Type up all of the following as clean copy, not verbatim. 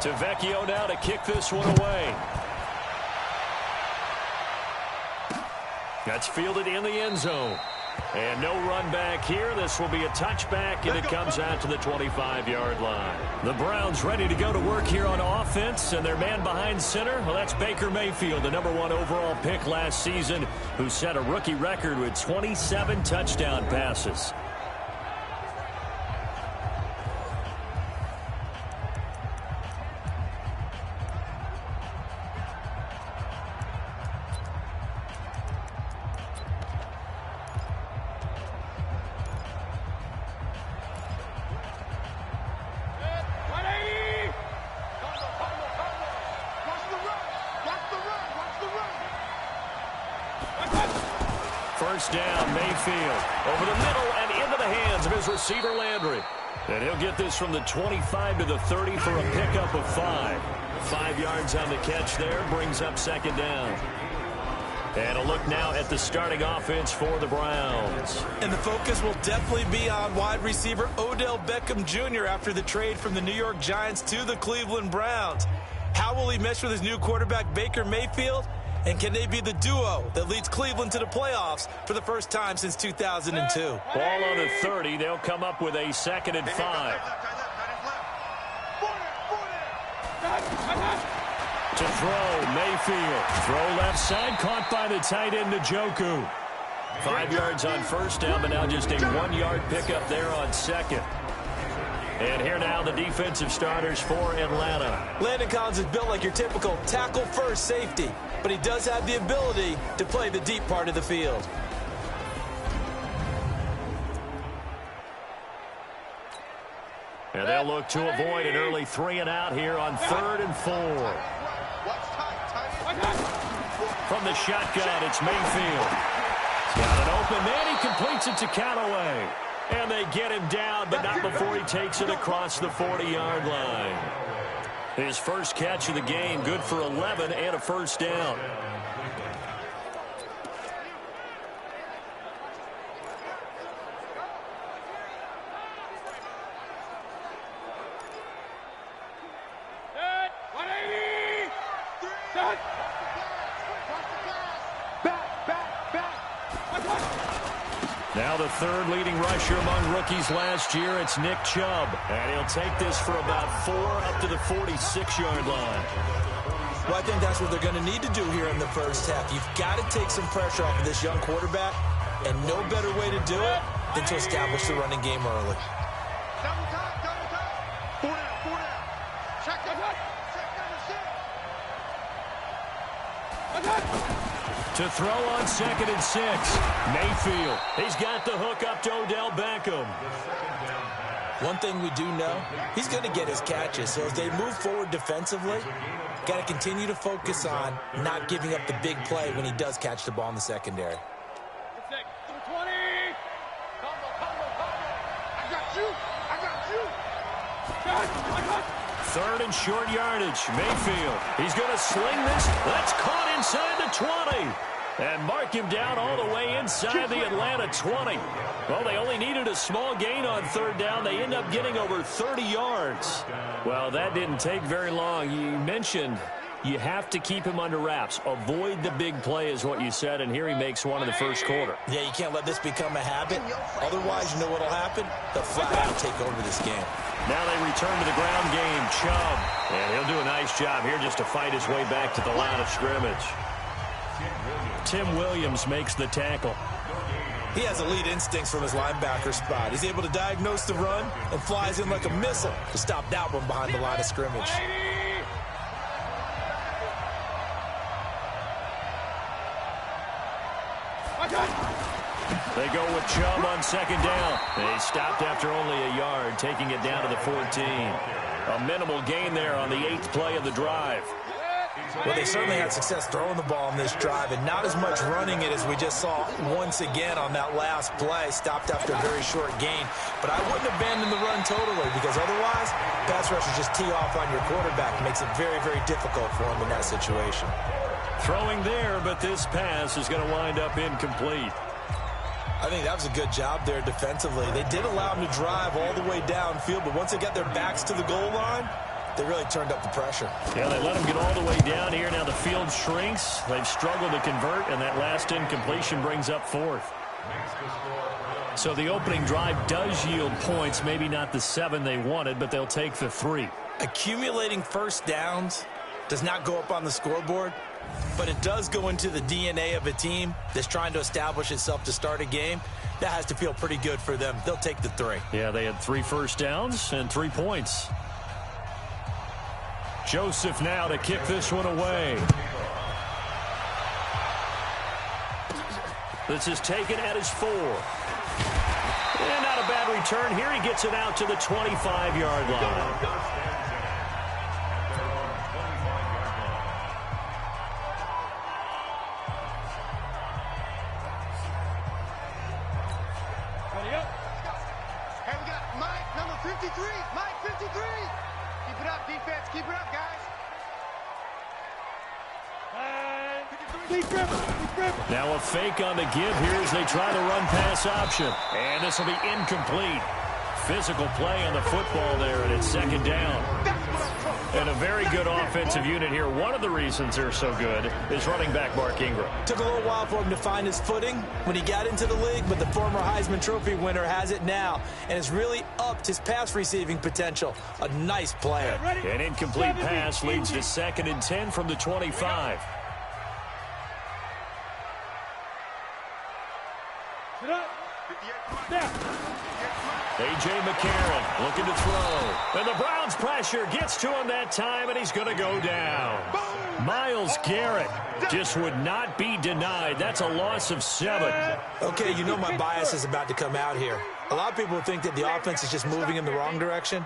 To Vecchio now to kick this one away. That's fielded in the end zone. And no run back here. This will be a touchback, and it comes out to the 25-yard line. The Browns ready to go to work here on offense, and their man behind center, well, that's Baker Mayfield, the #1 overall pick last season, who set a rookie record with 27 touchdown passes. First down, Mayfield. Over the middle and into the hands of his receiver, Landry. And he'll get this from the 25 to the 30 for a pickup of 5. 5 yards on the catch there, brings up second down. And a look now at the starting offense for the Browns. And the focus will definitely be on wide receiver Odell Beckham Jr. after the trade from the New York Giants to the Cleveland Browns. How will he mesh with his new quarterback, Baker Mayfield? And can they be the duo that leads Cleveland to the playoffs for the first time since 2002? Ball on the 30. They'll come up with a 2nd and 5. To throw, Mayfield. Throw left side, caught by the tight end, Njoku. 5 yards on first down, but now just a 1-yard pickup there on second. And here now the defensive starters for Atlanta. Landon Collins is built like your typical tackle-first safety, but he does have the ability to play the deep part of the field. And they'll look to avoid an early 3-and-out here on 3rd and 4. From the shotgun, it's Mayfield. He's got an open man. He completes it to Callaway. And they get him down, but not before he takes it across the 40-yard line. His first catch of the game, good for 11 and a first down. Now the third leading rusher among rookies last year, it's Nick Chubb. And he'll take this for about 4 up to the 46-yard line. Well, I think that's what they're going to need to do here in the first half. You've got to take some pressure off of this young quarterback, and no better way to do it than to establish the running game early. Double time, double time. 4 down. Check it. To throw on 2nd and 6. Mayfield. He's got the hook up to Odell Beckham. One thing we do know, he's going to get his catches. So as they move forward defensively, got to continue to focus on not giving up the big play when he does catch the ball in the secondary. Third and short yardage. Mayfield. He's going to sling this. That's caught inside the 20. And mark him down all the way inside the Atlanta 20. Well, they only needed a small gain on 3rd down. They end up getting over 30 yards. Well, that didn't take very long. You mentioned you have to keep him under wraps. Avoid the big play is what you said, and here he makes one in the first quarter. Yeah, you can't let this become a habit. Otherwise, you know what will happen? They'll flat out take over this game. Now they return to the ground game. Chubb. And he'll do a nice job here just to fight his way back to the line of scrimmage. Tim Williams makes the tackle. He has elite instincts from his linebacker spot. He's able to diagnose the run and flies in like a missile to stop that one behind the line of scrimmage. They go with Chubb on 2nd down. They stopped after only a yard, taking it down to the 14. A minimal gain there on the 8th play of the drive. Well, they certainly had success throwing the ball on this drive, and not as much running it as we just saw once again on that last play. Stopped after a very short gain. But I wouldn't abandon the run totally, because otherwise, pass rushers just tee off on your quarterback. It makes it very, very difficult for him in that situation. Throwing there, but this pass is going to wind up incomplete. I think that was a good job there defensively. They did allow him to drive all the way downfield, but once they got their backs to the goal line, They really turned up the pressure. Yeah, they let them get all the way down here. Now the field shrinks. They've struggled to convert, and that last incompletion brings up fourth. So the opening drive does yield points, maybe not the 7 they wanted, but they'll take the 3. Accumulating first downs does not go up on the scoreboard, but it does go into the DNA of a team that's trying to establish itself to start a game. That has to feel pretty good for them. They'll take the 3. Yeah, they had 3 first downs and 3 points. Joseph now to kick this one away. This is taken at his 4. And not a bad return here. He gets it out to the 25-yard line. Hey, we got Mike, number 53. Mike, 53. Keep it up, defense. Keep it up, guys. Now a fake on the give here as they try the run-pass option. And this will be incomplete. Physical play on the football there, and it's second down. And a very good offensive unit here. One of the reasons they're so good is running back Mark Ingram. Took a little while for him to find his footing when he got into the league, but the former Heisman Trophy winner has it now and has really upped his pass receiving potential. A nice player. An incomplete pass leads to 2nd and 10 from the 25. A.J. McCarron looking to throw. And the Browns' pressure gets to him that time, and he's going to go down. Myles Garrett just would not be denied. That's a loss of 7. Okay, you know my bias is about to come out here. A lot of people think that the offense is just moving in the wrong direction.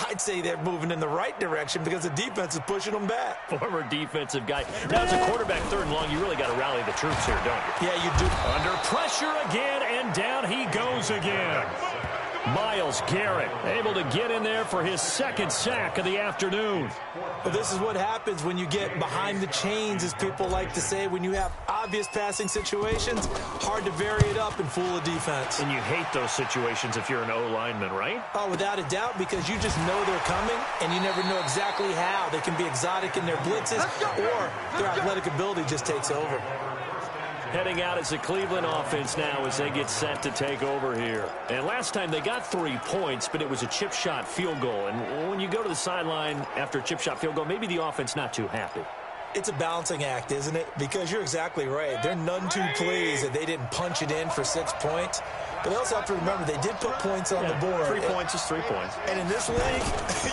I'd say they're moving in the right direction because the defense is pushing them back. Former defensive guy. Now, as a quarterback 3rd and long, you really got to rally the troops here, don't you? Yeah, you do. Under pressure again, and down he goes again. Myles Garrett able to get in there for his 2nd sack of the afternoon. Well, this is what happens when you get behind the chains, as people like to say. When you have obvious passing situations, hard to vary it up and fool a defense. And you hate those situations if you're an O-lineman, right? Oh, without a doubt, because you just know they're coming, and you never know exactly how. They can be exotic in their blitzes, or their athletic ability just takes over. Heading out as the Cleveland offense now as they get set to take over here. And last time they got 3 points, but it was a chip shot field goal. And when you go to the sideline after a chip shot field goal, maybe the offense not too happy. It's a balancing act, isn't it? Because you're exactly right. They're none too pleased that they didn't punch it in for 6 points. But they also have to remember they did put points on the board. 3 points is 3 points. And in this league,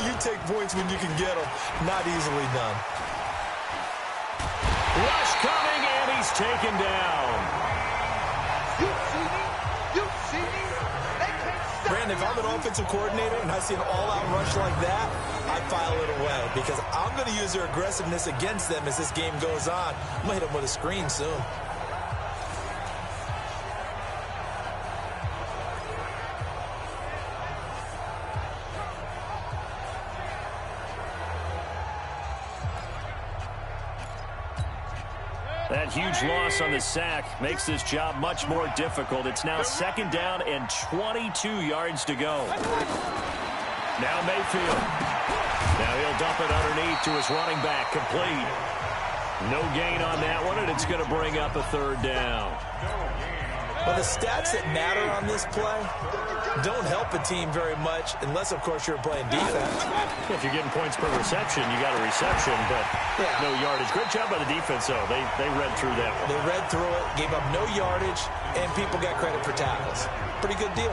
you take points when you can get them. Not easily done. Rush coming, and he's taken down. You see me? You see me? They can't stop Brandon, if I'm an offensive coordinator and I see an all-out rush like that, I file it away because I'm going to use their aggressiveness against them as this game goes on. I'm going to hit them with a screen soon. That huge loss on the sack makes this job much more difficult. It's now 2nd down and 22 yards to go. Now Mayfield. Now he'll dump it underneath to his running back, complete. No gain on that one, and it's going to bring up a 3rd down. Well, the stats that matter on this play don't help a team very much unless, of course, you're playing defense. If you're getting points per reception, you got a reception, but no yardage. Great job by the defense, though. They read through that one. They read through it, gave up no yardage, and people got credit for tackles. Pretty good deal.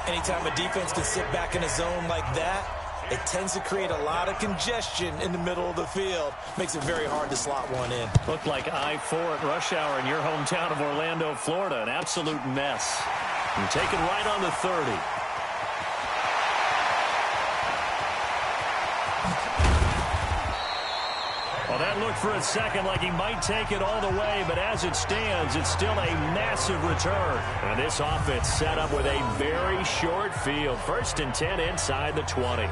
Anytime a defense can sit back in a zone like that, it tends to create a lot of congestion in the middle of the field. Makes it very hard to slot one in. Looked like I-4 at rush hour in your hometown of Orlando, Florida. An absolute mess. And taken right on the 30. Well, that looked for a second like he might take it all the way, but as it stands, it's still a massive return. And this offense set up with a very short field. 1st and 10 inside the 20.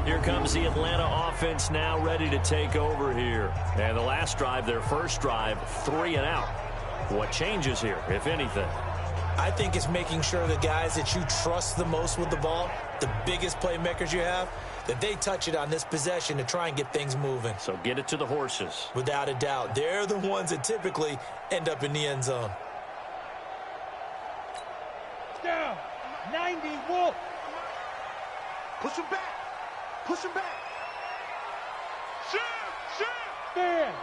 Here comes the Atlanta offense now ready to take over here. And the last drive, their first drive, 3 and out. What changes here, if anything? I think it's making sure the guys that you trust the most with the ball, the biggest playmakers you have, that they touch it on this possession to try and get things moving. So get it to the horses. Without a doubt. They're the ones that typically end up in the end zone. Down. 90, Wolf. Push him back. Push him back. Shoot! Shoot! Stand!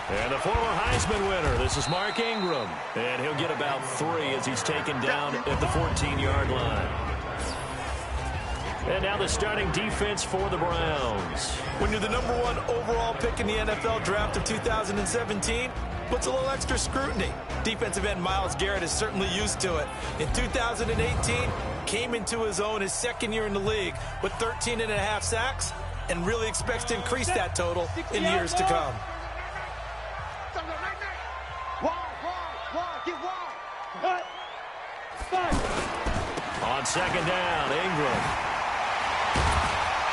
And the former Heisman winner, this is Mark Ingram. And he'll get about 3 as he's taken down at the 14-yard line. And now the starting defense for the Browns. When you're the #1 overall pick in the NFL draft of 2017, puts a little extra scrutiny. Defensive end Myles Garrett is certainly used to it. In 2018, came into his own his second year in the league with 13.5 sacks and really expects to increase that total in years to come. On second down, Ingram.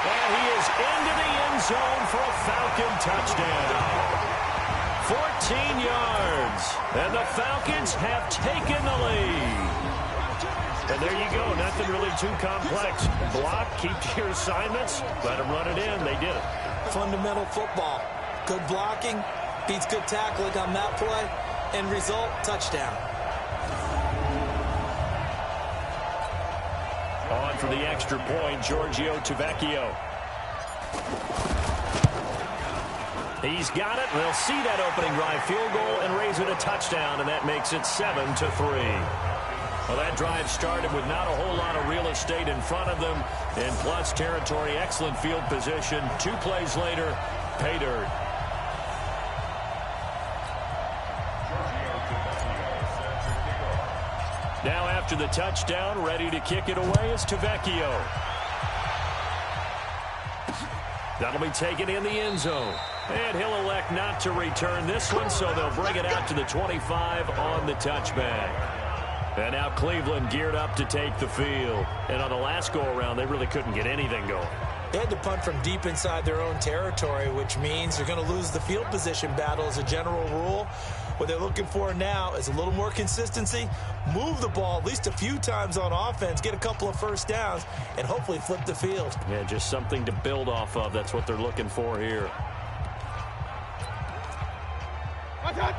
And he is into the end zone for a Falcon touchdown. 14 yards. And the Falcons have taken the lead. And there you go. Nothing really too complex. Block, keep to your assignments, let them run it in. They did it. Fundamental football. Good blocking, beats good tackling on that play. End result, touchdown. On for the extra point, Giorgio Tavecchio. He's got it. They'll see that opening drive field goal and raise it a touchdown, and that makes it 7-3. Well, that drive started with not a whole lot of real estate in front of them. In plus territory, excellent field position. 2 plays later, pay dirt. Now after the touchdown, ready to kick it away is Tavecchio. That'll be taken in the end zone. And he'll elect not to return this one, so they'll bring it out to the 25 on the touchback. And now Cleveland geared up to take the field. And on the last go-around, they really couldn't get anything going. They had to punt from deep inside their own territory, which means they're going to lose the field position battle as a general rule. What they're looking for now is a little more consistency, move the ball at least a few times on offense, get a couple of first downs, and hopefully flip the field. Yeah, just something to build off of. That's what they're looking for here.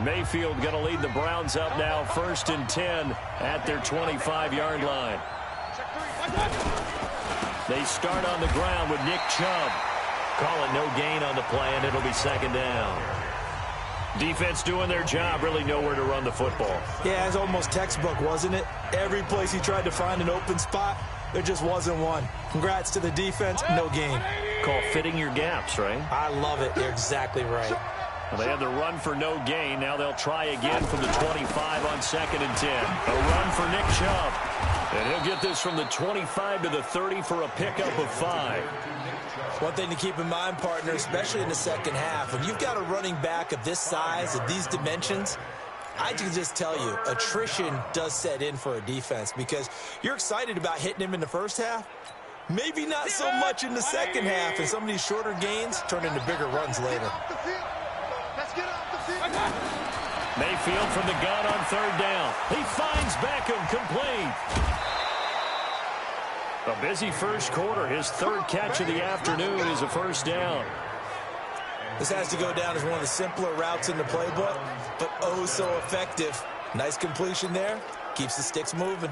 Mayfield going to lead the Browns up now, 1st and 10 at their 25-yard line. They start on the ground with Nick Chubb. Call it no gain on the play, and it'll be 2nd down. Defense doing their job, really nowhere to run the football. Yeah, it's almost textbook, wasn't it? Every place he tried to find an open spot, there just wasn't one. Congrats to the defense, no gain. Call fitting your gaps, right? I love it. You're exactly right. Well, they had the run for no gain. Now they'll try again from the 25 on 2nd and 10. A run for Nick Chubb. And he'll get this from the 25 to the 30 for a pickup of 5. One thing to keep in mind, partner, especially in the second half, when you've got a running back of this size, of these dimensions, I can just tell you, attrition does set in for a defense because you're excited about hitting him in the first half. Maybe not so much in the second half, and some of these shorter gains turn into bigger runs later. Let's get off the field. Mayfield from the gun on 3rd down. He finds Beckham complete. A busy first quarter. His 3rd catch of the afternoon is a 1st down. This has to go down as one of the simpler routes in the playbook, but oh so effective. Nice completion there. Keeps the sticks moving.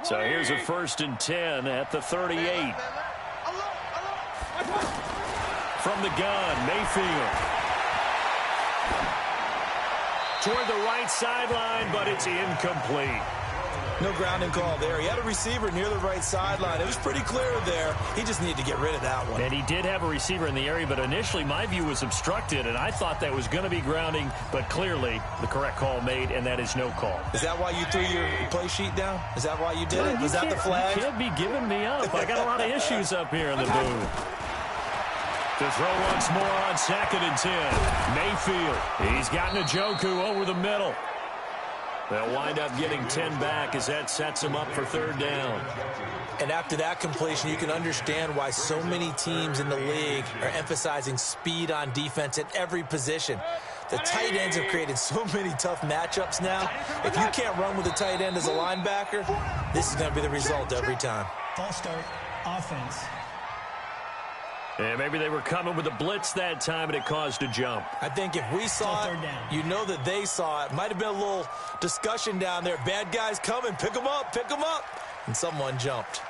So here's a 1st and 10 at the 38. From the gun, Mayfield. Toward the right sideline, but it's incomplete. No grounding call there. He had a receiver near the right sideline. It was pretty clear there. He just needed to get rid of that one. And he did have a receiver in the area, but initially my view was obstructed, and I thought that was going to be grounding, but clearly the correct call made, and that is no call. Is that why you threw your play sheet down? Is that why you did it? Was that the flag? You can't be giving me up. I got a lot of issues up here in the booth. To throw once more on 2nd and 10. Mayfield. He's got Njoku over the middle. They'll wind up getting 10 back as that sets them up for third down. And after that completion, you can understand why so many teams in the league are emphasizing speed on defense at every position. The tight ends have created so many tough matchups now. If you can't run with a tight end as a linebacker, this is going to be the result every time. False start, offense. And maybe they were coming with a blitz that time, and it caused a jump. I think if we saw it, you know that they saw it. Might have been a little discussion down there. Bad guys coming. Pick them up. Pick them up. And someone jumped.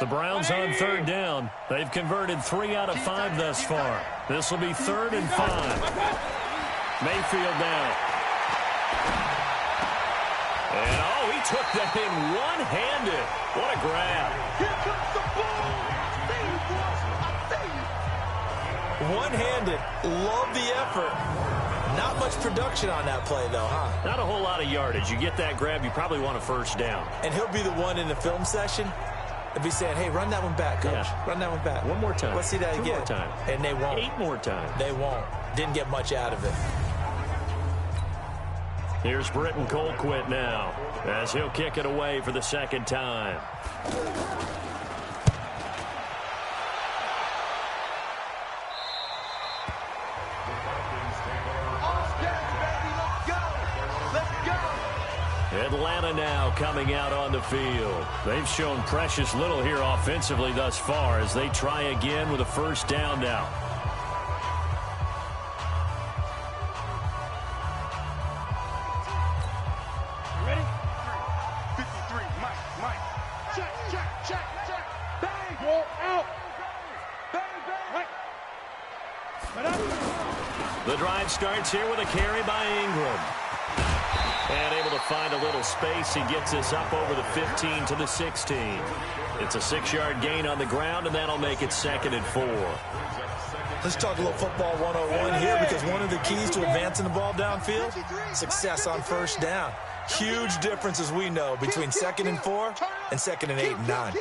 The Browns on third down. They've converted 3 out of 5 thus far. This will be 3rd and 5. Mayfield now. And, oh, he took that in one-handed. What a grab. Here comes the ball. I see you, boys. I see you. One-handed. Love the effort. Not much production on that play, though, huh? Not a whole lot of yardage. You get that grab, you probably want a first down. And he'll be the one in the film session. They'll be saying, hey, run that one back, coach. Yeah. Run that one back. One more time. Let's see that 2 again. more times. And they won't. 8 more times. They won't. Didn't get much out of it. Here's Britton Colquitt now as he'll kick it away for the second time. Atlanta now coming out on the field. They've shown precious little here offensively thus far as they try again with a first down now. Ready? 53, Mike. Check. Bang. Go out. Bang. Right. The drive starts here with a carry by Ingram. And able to find a little space. He gets us up over the 15 to the 16. It's a 6-yard gain on the ground, and that'll make it 2nd and 4. Let's talk a little football 101 here, because one of the keys to advancing the ball downfield, success on first down. Huge difference, as we know, between 2nd and 4 and 2nd and 8 and 9.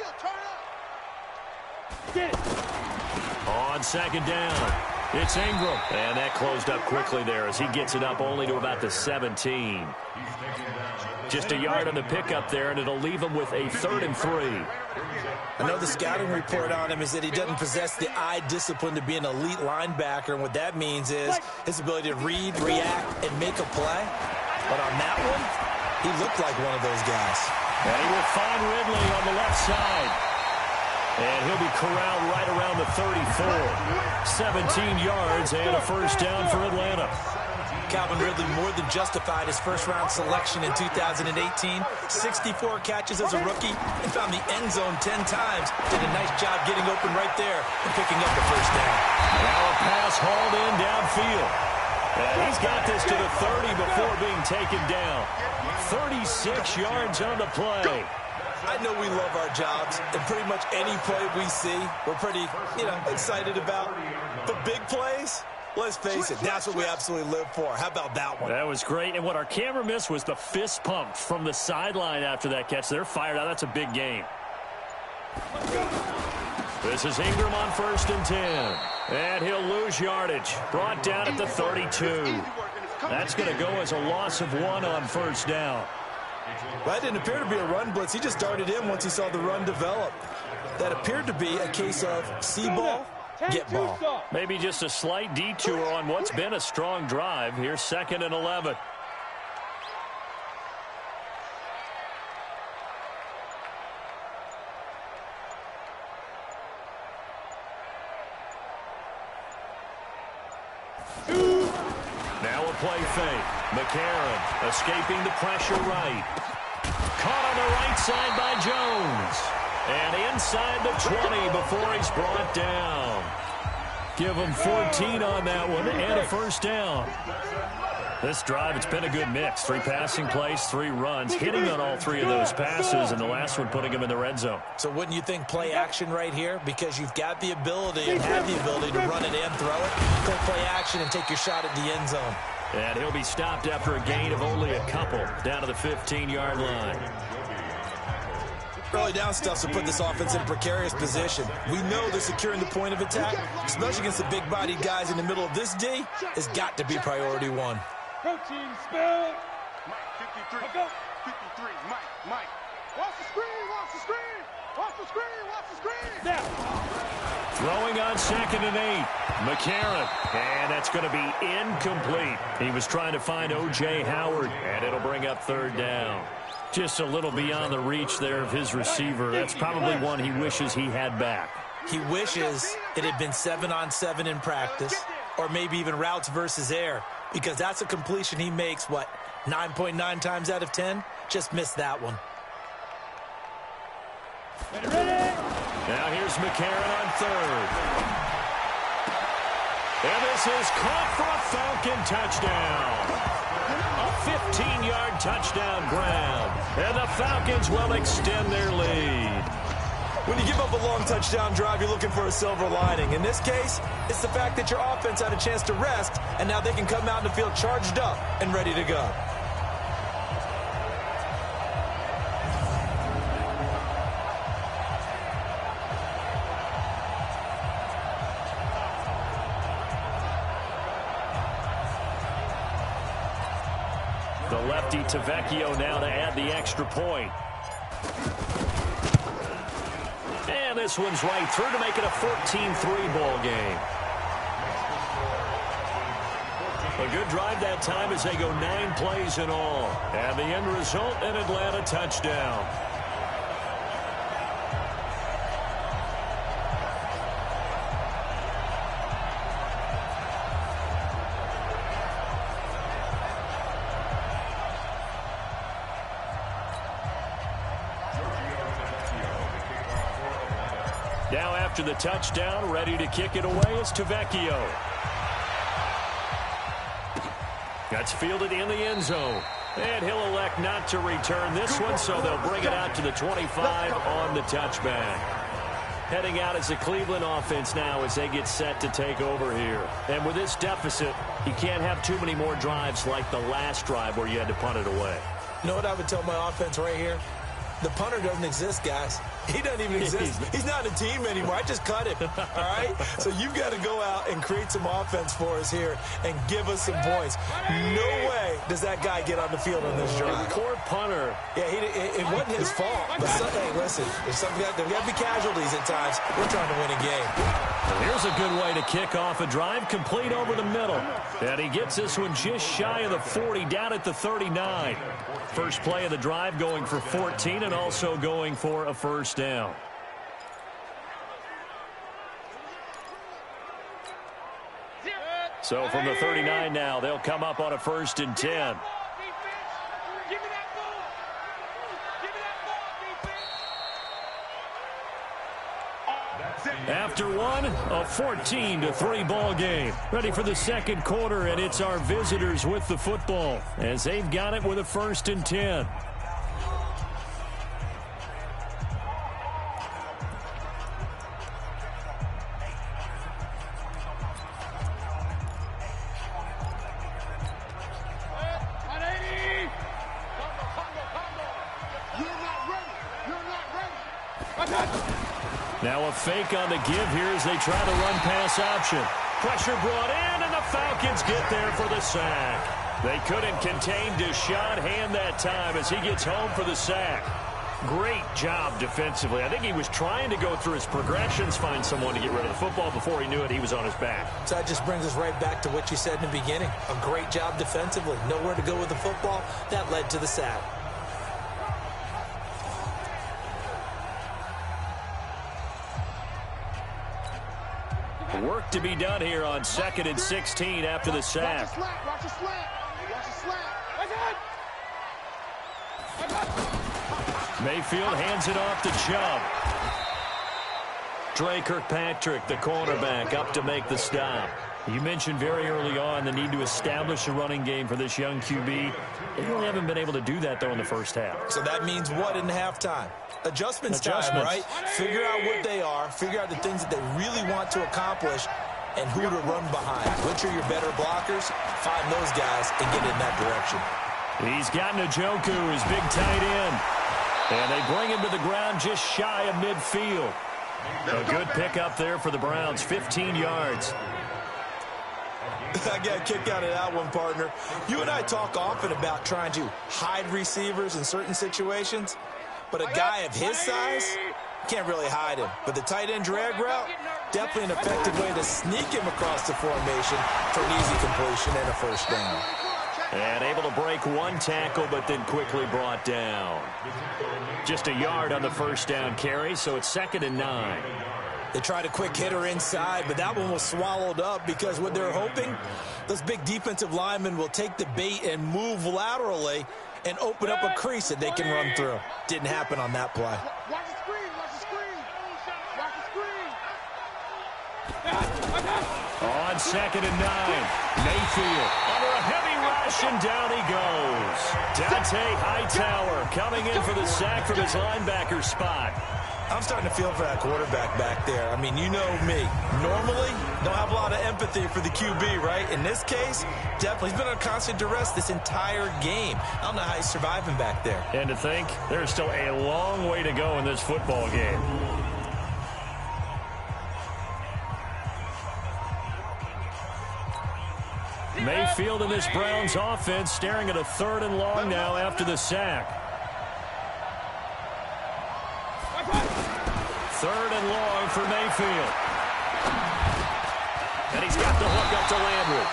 On 2nd down, it's Ingram. And that closed up quickly there as he gets it up only to about the 17. Just a yard on the pickup there, and it'll leave him with a 3rd and 3. I know the scouting report on him is that he doesn't possess the eye discipline to be an elite linebacker, and what that means is his ability to read, react, and make a play. But on that one, he looked like one of those guys. And he will find Ridley on the left side. And he'll be corralled right around the 34. 17 yards and a first down for Atlanta. Calvin Ridley more than justified his first-round selection in 2018. 64 catches as a rookie and found the end zone 10 times. Did a nice job getting open right there and picking up the first down. Now a pass hauled in downfield. And he's got this to the 30 before being taken down. 36 yards on the play. I know we love our jobs, and pretty much any play we see, we're pretty, excited about. But big plays, let's face it, that's what we absolutely live for. How about that one? That was great, and what our camera missed was the fist pump from the sideline after that catch. They're fired out. That's a big game. This is Ingram on 1st and 10. And he'll lose yardage. Brought down at the 32. That's going to go as a loss of 1 on first down. Well, that didn't appear to be a run blitz. He just darted in once he saw the run develop. That appeared to be a case of see ball, get ball. Maybe just a slight detour on what's been a strong drive. Here's 2nd and 11. Now a play fake. McCarron escaping the pressure right. Caught on the right side by Jones. And inside the 20 before he's brought down. Give him 14 on that one and a first down. This drive, it's been a good mix. 3 passing plays, 3 runs, hitting on all 3 of those passes, and the last one putting him in the red zone. So wouldn't you think play action right here? Because you've got the ability and have the ability to run it and throw it. Go play action and take your shot at the end zone. And he'll be stopped after a gain of only a couple down to the 15-yard line. Early down stuff to put this offense in a precarious position. We know they're securing the point of attack, especially against the big-bodied guys in the middle of this D. It's got to be priority one. Coaching spell. Mike, 53. Go. 53. Mike. Watch the screen. Watch the screen. Watch the screen. Watch the screen. Now. Throwing on 2nd and 8. McCarron. And that's going to be incomplete. He was trying to find O.J. Howard, and it'll bring up 3rd down. Just a little beyond the reach there of his receiver. That's probably one he wishes he had back. He wishes it had been 7-on-7 in practice, or maybe even routes versus air, because that's a completion he makes, 9.9 times out of 10? Just missed that one. Now here's McCarron on 3rd. And this is caught for a Falcon touchdown. A 15-yard touchdown grab. And the Falcons will extend their lead. When you give up a long touchdown drive, you're looking for a silver lining. In this case, it's the fact that your offense had a chance to rest, and now they can come out in the field charged up and ready to go. The lefty to Vecchio now to add the extra point. And this one's right through to make it a 14-3 ball game. A good drive that time as they go 9 plays in all. And the end result, an Atlanta touchdown. Now after the touchdown, ready to kick it away is Tavecchio. That's fielded in the end zone. And he'll elect not to return this one, so they'll bring it out to the 25 on the touchback. Heading out as the Cleveland offense now as they get set to take over here. And with this deficit, you can't have too many more drives like the last drive where you had to punt it away. You know what I would tell my offense right here? The punter doesn't exist, guys. He doesn't even exist. He's not a team anymore. I just cut him, all right? So you've got to go out and create some offense for us here and give us some points. No way does that guy get on the field on this drive. Poor punter. Yeah, it wasn't his fault. But hey, listen, there's got to be casualties at times. We're trying to win a game. Here's a good way to kick off a drive, complete over the middle. And he gets this one just shy of the 40, down at the 39. First play of the drive going for 14 and also going for a first down. So from the 39 now, they'll come up on a 1st and 10. After one, a 14-3 ball game. Ready for the second quarter, and it's our visitors with the football as they've got it with a 1st and 10. Now a fake on the give here as they try to run pass option. Pressure brought in, and the Falcons get there for the sack. They couldn't contain Deshaun Hand that time as he gets home for the sack. Great job defensively. I think he was trying to go through his progressions, find someone to get rid of the football. Before he knew it, he was on his back. So that just brings us right back to what you said in the beginning. A great job defensively. Nowhere to go with the football. That led to the sack. Work to be done here on 2nd and 16 after the sack. Watch the slant. Watch the slant. Mayfield hands it off to Chubb. Dre Kirkpatrick, the cornerback, up to make the stop. You mentioned very early on the need to establish a running game for this young QB. They really haven't been able to do that, though, in the first half. So that means what in halftime? Adjustments time, right? Figure out what they are, figure out the things that they really want to accomplish, and who to run behind. Which are your better blockers? Find those guys and get in that direction. He's got Njoku, his big tight end. And they bring him to the ground just shy of midfield. A good pickup there for the Browns, 15 yards. I got a kick out of that one, partner. You and I talk often about trying to hide receivers in certain situations, but a guy of his size can't really hide him. But the tight end drag route, definitely an effective way to sneak him across the formation for an easy completion and a first down. And able to break one tackle, but then quickly brought down. Just a yard on the first down carry, so it's 2nd and 9. They tried a quick hitter inside, but that one was swallowed up because what they're hoping, those big defensive linemen will take the bait and move laterally and open up a crease that they can run through. Didn't happen on that play. Watch the screen, watch the screen. Watch the screen. On 2nd and 9, Mayfield under a heavy rush, and down he goes. Dante Hightower coming in for the sack from his linebacker spot. I'm starting to feel for that quarterback back there. I mean, you know me. Normally, don't have a lot of empathy for the QB, right? In this case, definitely. He's been on constant duress this entire game. I don't know how he's surviving back there. And to think, there's still a long way to go in this football game. Mayfield in this Browns offense staring at a 3rd and long now after the sack. 3rd and long for Mayfield. And he's got the hook up to Landry.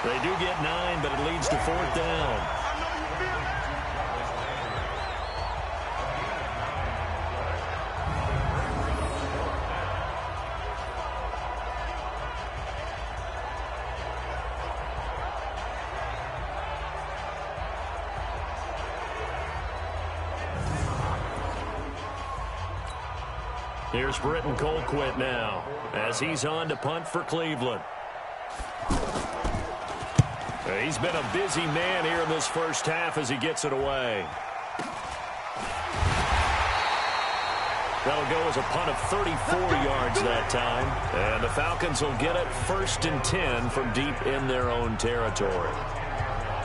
They do get 9, but it leads to 4th down. Here's Britton Colquitt now as he's on to punt for Cleveland. He's been a busy man here in this first half as he gets it away. That'll go as a punt of 34 yards that time. And the Falcons will get it 1st and 10 from deep in their own territory.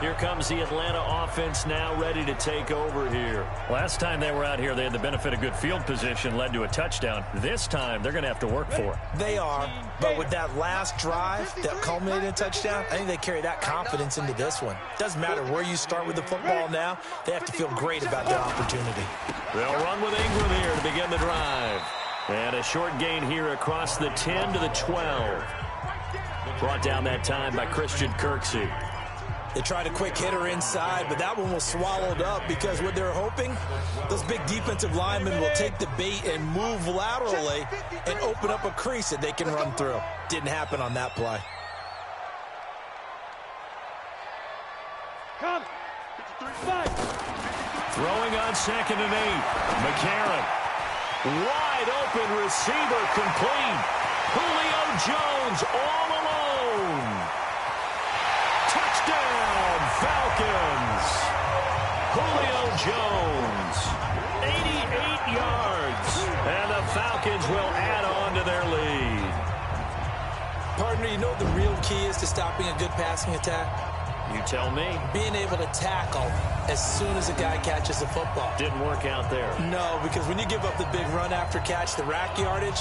Here comes the Atlanta offense now ready to take over here. Last time they were out here, they had the benefit of good field position, led to a touchdown. This time, they're going to have to work for it. They are, but with that last drive that culminated in a touchdown, I think they carry that confidence into this one. Doesn't matter where you start with the football now, they have to feel great about their opportunity. They'll run with Ingram here to begin the drive. And a short gain here across the 10 to the 12. Brought down that time by Christian Kirksey. They tried a quick hitter inside, but that one was swallowed up because what they're hoping, those big defensive linemen will take the bait and move laterally and open up a crease that they can run through. Didn't happen on that play. Throwing on 2nd and 8. McCarron. Wide open receiver complete. Julio Jones all alone. Touchdown, Falcons. Julio Jones, 88 yards. And the Falcons will add on to their lead. Partner, you know what the real key is to stopping a good passing attack? You tell me. Being able to tackle as soon as a guy catches the football. Didn't work out there. No, because when you give up the big run after catch, the rack yardage,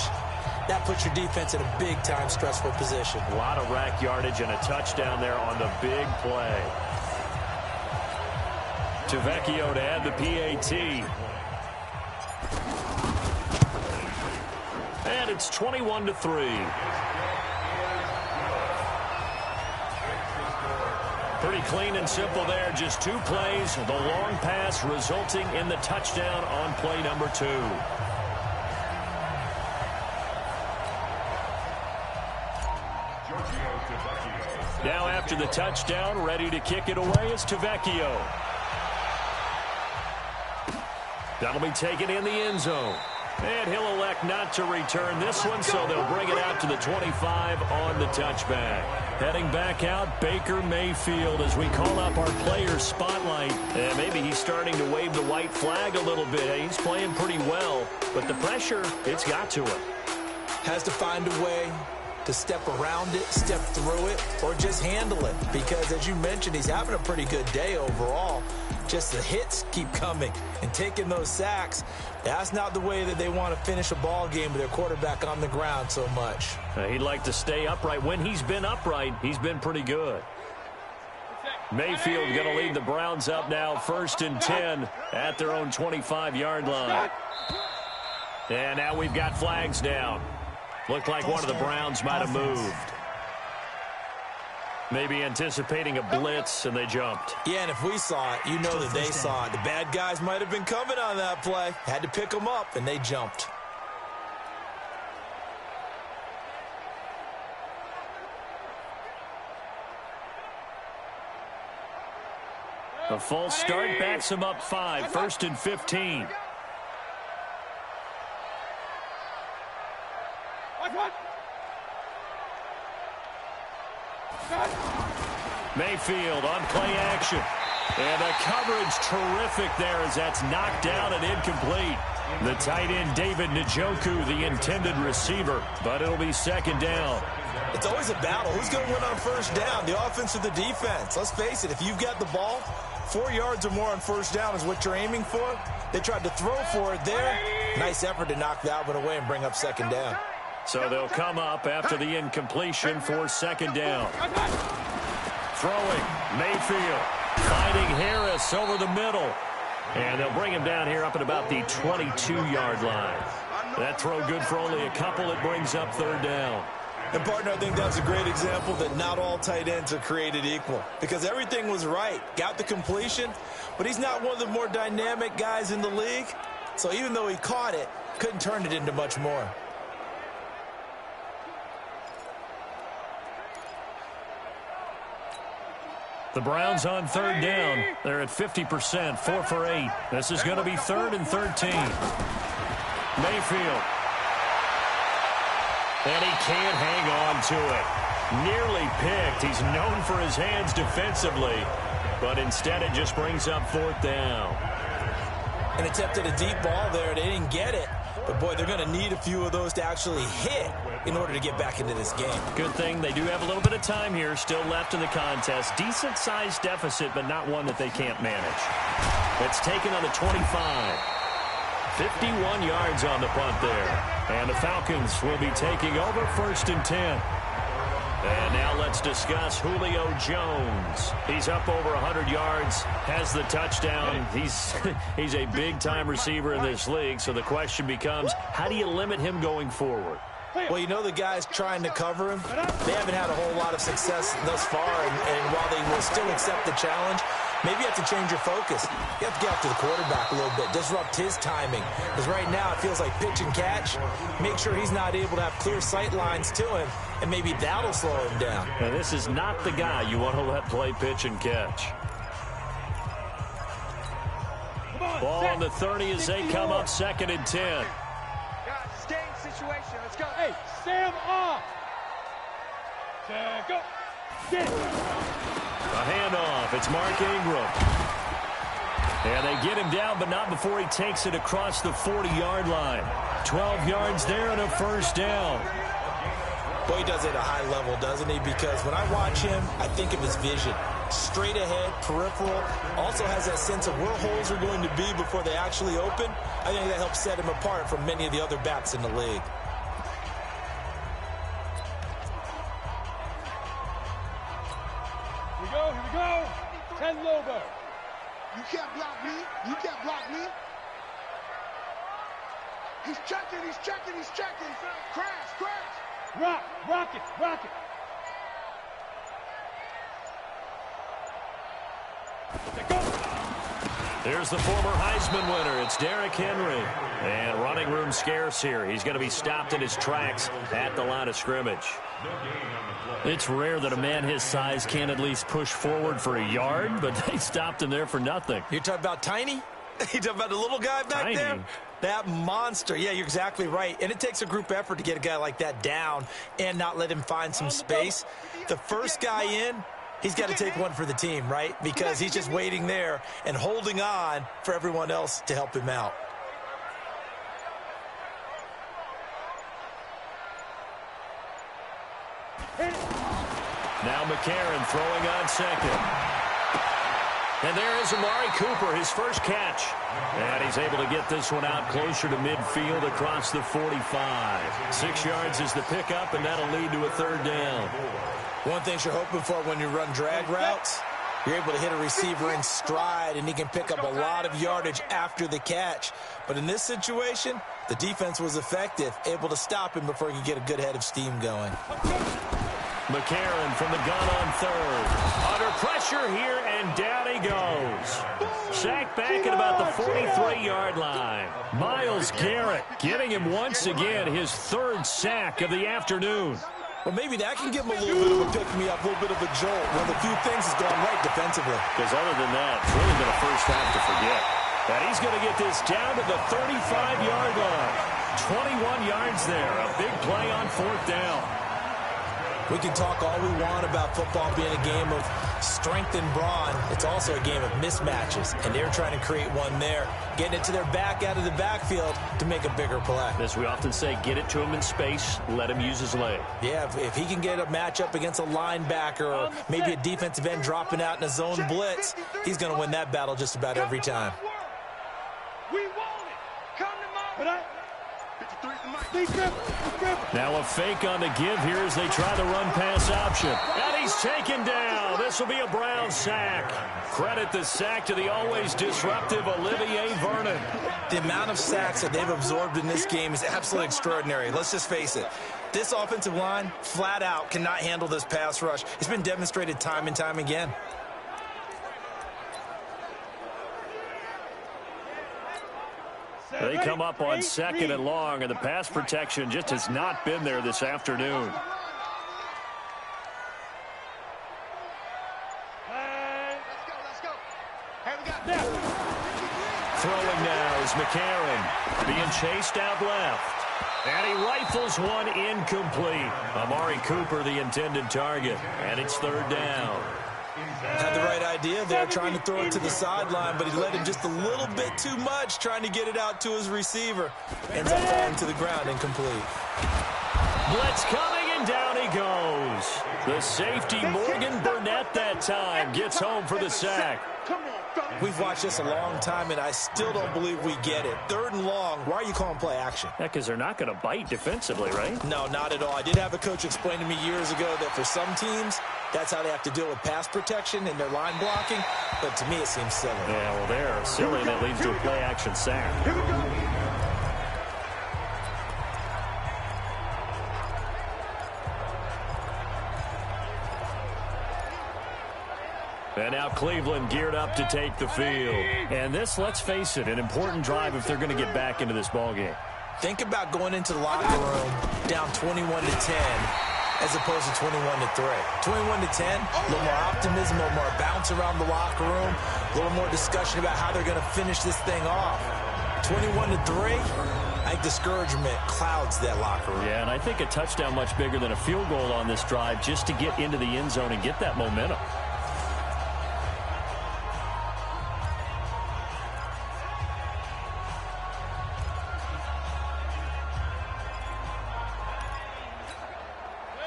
that puts your defense in a big-time stressful position. A lot of rack yardage and a touchdown there on the big play. Tavecchio to add the PAT. And it's 21-3. Pretty clean and simple there. Just 2 plays. The long pass resulting in the touchdown on play number 2. Now after the touchdown, ready to kick it away is Tavecchio. That'll be taken in the end zone. And he'll elect not to return this one, so they'll bring it out to the 25 on the touchback. Heading back out, Baker Mayfield as we call up our player spotlight. And maybe he's starting to wave the white flag a little bit. He's playing pretty well, but the pressure, it's got to him. Has to find a way to step around it, step through it, or just handle it. Because, as you mentioned, he's having a pretty good day overall. Just the hits keep coming and taking those sacks. That's not the way that they want to finish a ball game with their quarterback on the ground so much. He'd like to stay upright. When he's been upright, he's been pretty good. Mayfield going to lead the Browns up now, 1st and 10 at their own 25-yard line. And now we've got flags down. Looked like one of the Browns might have moved. Maybe anticipating a blitz, and they jumped. Yeah, and if we saw it, you know that they saw it. The bad guys might have been coming on that play. Had to pick them up, and they jumped. A false start backs him up 5, 1st and 15. Mayfield on play action. And the coverage terrific there as that's knocked down and incomplete. The tight end, David Njoku, the intended receiver, but it'll be 2nd down. It's always a battle. Who's going to win on 1st down, the offense or the defense? Let's face it, if you've got the ball, 4 yards or more on 1st down is what you're aiming for. They tried to throw for it there. Nice effort to knock that one away and bring up 2nd down. So they'll come up after the incompletion for 2nd down. Throwing, Mayfield, finding Harris over the middle. And they'll bring him down here up at about the 22-yard line. That throw good for only a couple. It brings up 3rd down. And, partner, I think that's a great example that not all tight ends are created equal. Because everything was right. Got the completion, but he's not one of the more dynamic guys in the league. So even though he caught it, couldn't turn it into much more. The Browns on 3rd down. They're at 50%, 4 for 8. This is going to be 3rd and 13. Mayfield. And he can't hang on to it. Nearly picked. He's known for his hands defensively, but instead it just brings up 4th down. And attempted a deep ball there. They didn't get it. But, boy, they're going to need a few of those to actually hit in order to get back into this game. Good thing they do have a little bit of time here still left in the contest. Decent-sized deficit, but not one that they can't manage. It's taken on the 25. 51 yards on the punt there. And the Falcons will be taking over 1st and 10. And now let's discuss Julio Jones. He's up over 100 yards, has the touchdown. He's a big-time receiver in this league, so the question becomes, how do you limit him going forward? Well, you know the guys trying to cover him, they haven't had a whole lot of success thus far, and while they will still accept the challenge, maybe you have to change your focus. You have to get up to the quarterback a little bit, disrupt his timing. Because right now it feels like pitch and catch. Make sure he's not able to have clear sight lines to him, and maybe that'll slow him down. And this is not the guy you want to let play pitch and catch. Ball on the 30 as they come up 2nd and 10. Situation. Let's go. Hey, Sam off. Go. Get it. A handoff. It's Mark Ingram. And they get him down, but not before he takes it across the 40-yard line. 12 yards there and a 1st down. Boy, he does it at a high level, doesn't he? Because when I watch him, I think of his vision. Straight ahead, peripheral. Also has that sense of where holes are going to be before they actually open. I think that helps set him apart from many of the other backs in the league. Here we go. 10 Lobo. You can't block me. You can't block me. He's checking. Crash. Rock it. There's the former Heisman winner. It's Derrick Henry. And running room scarce here. He's going to be stopped in his tracks at the line of scrimmage. It's rare that a man his size can at least push forward for a yard, but they stopped him there for nothing. You're talking about Tiny? You're talking about the little guy back there? That monster. Yeah, you're exactly right. And it takes a group effort to get a guy like that down and not let him find some space. The first guy in, he's got to take one for the team, right? Because he's just waiting there and holding on for everyone else to help him out. Now McCarron throwing on 2nd. And there is Amari Cooper, his first catch. And he's able to get this one out closer to midfield across the 45. 6 yards is the pickup, and that'll lead to a third down. One thing you're hoping for when you run drag routes, you're able to hit a receiver in stride, and he can pick up a lot of yardage after the catch. But in this situation, the defense was effective, able to stop him before he could get a good head of steam going. McCarron from the gun on third. Under pressure here, and down he goes. Sacked back at about the 43-yard line. Myles Garrett getting him once again his third sack of the afternoon. Well, maybe that can give him a little bit of a pick-me-up, a little bit of a jolt. One of the few things has gone right defensively. Because other than that, it's really been a first half to forget. And he's going to get this down to the 35-yard line. 21 yards there. A big play on fourth down. We can talk all we want about football being a game of strength and brawn. It's also a game of mismatches, and they're trying to create one there, getting it to their back out of the backfield to make a bigger play. As we often say, get it to him in space, let him use his leg. Yeah, if he can get a matchup against a linebacker or maybe a defensive end dropping out in a zone blitz, he's going to win that battle just about every time. We want it. Come to my... Now a fake on the give here as they try the run-pass option. And he's taken down. This will be a Brown sack. Credit the sack to the always disruptive Olivier Vernon. The amount of sacks that they've absorbed in this game is absolutely extraordinary. Let's just face it. This offensive line, flat out, cannot handle this pass rush. It's been demonstrated time and time again. They come up on second and long, and the pass protection just has not been there this afternoon. Throwing now is McCarron, being chased out left. And he rifles one incomplete. Amari Cooper, the intended target, and it's third down. Had the right idea there, trying to throw it to the sideline, but he let him just a little bit too much, trying to get it out to his receiver. Ends up falling to the ground, incomplete. Blitz coming, and down he goes. The safety, Morgan Burnett, that time gets home for the sack. We've watched this a long time, and I still don't believe we get it. Third and long, why are you calling play action? Yeah, because they're not going to bite defensively, right? No, not at all. I did have a coach explain to me years ago that for some teams, that's how they have to deal with pass protection and their line blocking, but to me it seems silly. Yeah, well, they're silly, and it leads to a play-action sack. Here we go. And now Cleveland geared up to take the field. And this, let's face it, an important drive if they're going to get back into this ballgame. Think about going into the locker room down 21-10 as opposed to 21-3. 21-10, a little more optimism, a little more bounce around the locker room, a little more discussion about how they're going to finish this thing off. 21-3, I think discouragement clouds that locker room. Yeah, and I think a touchdown much bigger than a field goal on this drive just to get into the end zone and get that momentum.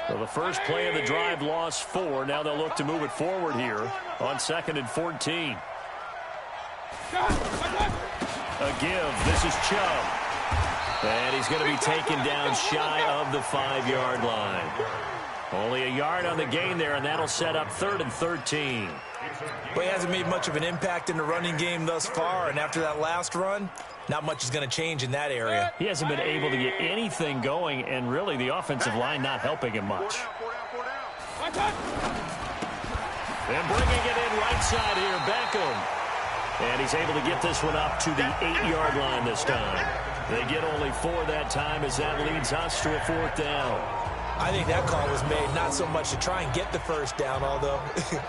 Well, the first play of the drive lost 4. Now they'll look to move it forward here on 2nd and 14. A give. This is Chubb. And he's going to be taken down shy of the 5-yard line. Only a yard on the gain there, and that'll set up 3rd and 13. Well, he hasn't made much of an impact in the running game thus far, and after that last run, not much is going to change in that area. He hasn't been able to get anything going, and really the offensive line not helping him much. And bringing it in right side here, Beckham. And he's able to get this one up to the 8-yard line this time. They get only 4 that time as that leads us to a 4th down. I think that call was made not so much to try and get the first down, although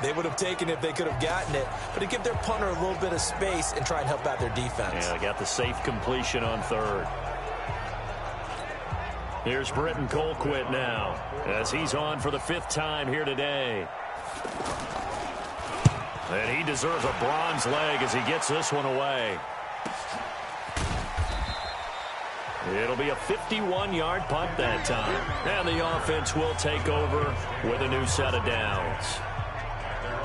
they would have taken it if they could have gotten it, but to give their punter a little bit of space and try and help out their defense. Yeah, they got the safe completion on 3rd. Here's Britton Colquitt now as he's on for the 5th time here today. And he deserves a bronze leg as he gets this one away. It'll be a 51-yard punt that time. And the offense will take over with a new set of downs.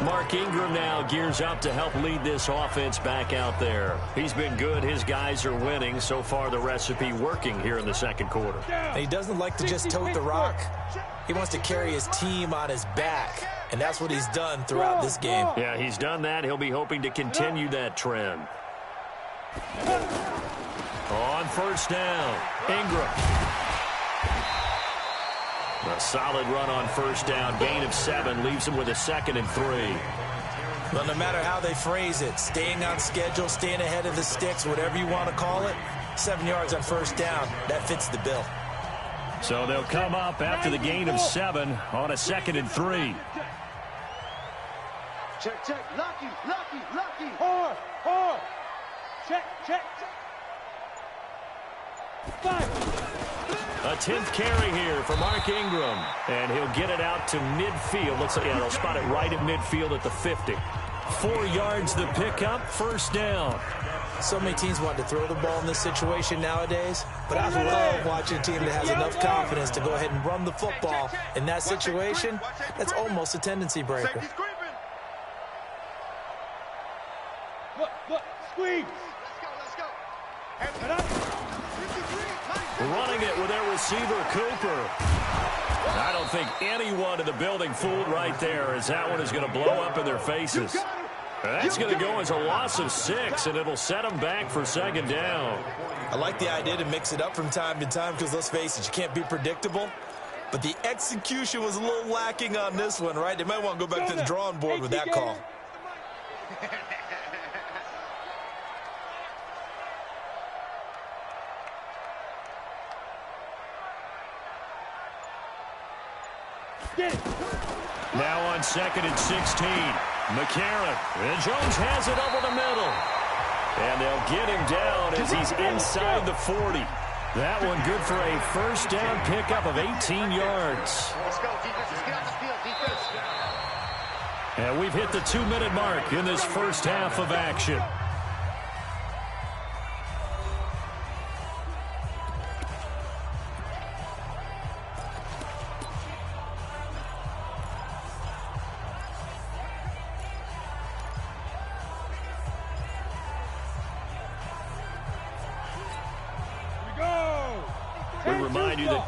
Mark Ingram now gears up to help lead this offense back out there. He's been good. His guys are winning. So far, the recipe working here in the second quarter. And he doesn't like to just tote the rock. He wants to carry his team on his back, and that's what he's done throughout this game. Yeah, he's done that. He'll be hoping to continue that trend. On first down, Ingram. A solid run on first down. Gain of 7 leaves him with a 2nd and 3. Well, no matter how they phrase it, staying on schedule, staying ahead of the sticks, whatever you want to call it, 7 yards on first down, that fits the bill. So they'll come up after the gain of 7 on a 2nd and 3. Check, check. Lucky, lucky, lucky. Hard, hard. Check, check. 5. A 10th carry here for Mark Ingram. And he'll get it out to midfield. Looks like, yeah, they'll spot it right at midfield at the 50. 4 yards the pickup, first down. So many teams want to throw the ball in this situation nowadays, but I love watching a team that has enough confidence to go ahead and run the football. In that situation, that's almost a tendency breaker. Look, squeeze. Let's go. Hands it up. Running it with their receiver, Cooper. I don't think anyone in the building fooled right there, as that one is going to blow up in their faces. That's going to go as a loss of 6, and it'll set them back for 2nd down. I like the idea to mix it up from time to time because, let's face it, you can't be predictable. But the execution was a little lacking on this one, right? They might want to go back to the drawing board with that call. Now on 2nd and 16. McCarron. And Jones has it over the middle. And they'll get him down as he's inside the 40. That one good for a first down pickup of 18 yards. Let's go, defense. Let's get on the field, defense. And we've hit the 2-minute mark in this first half of action.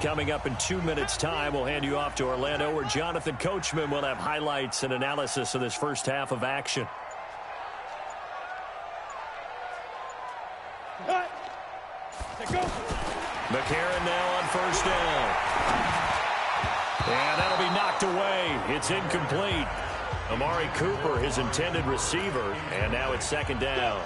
Coming up in 2 minutes' time, we'll hand you off to Orlando, where Jonathan Coachman will have highlights and analysis of this first half of action. McCarron now on first down. And that'll be knocked away. It's incomplete. Amari Cooper, his intended receiver, and now it's 2nd down.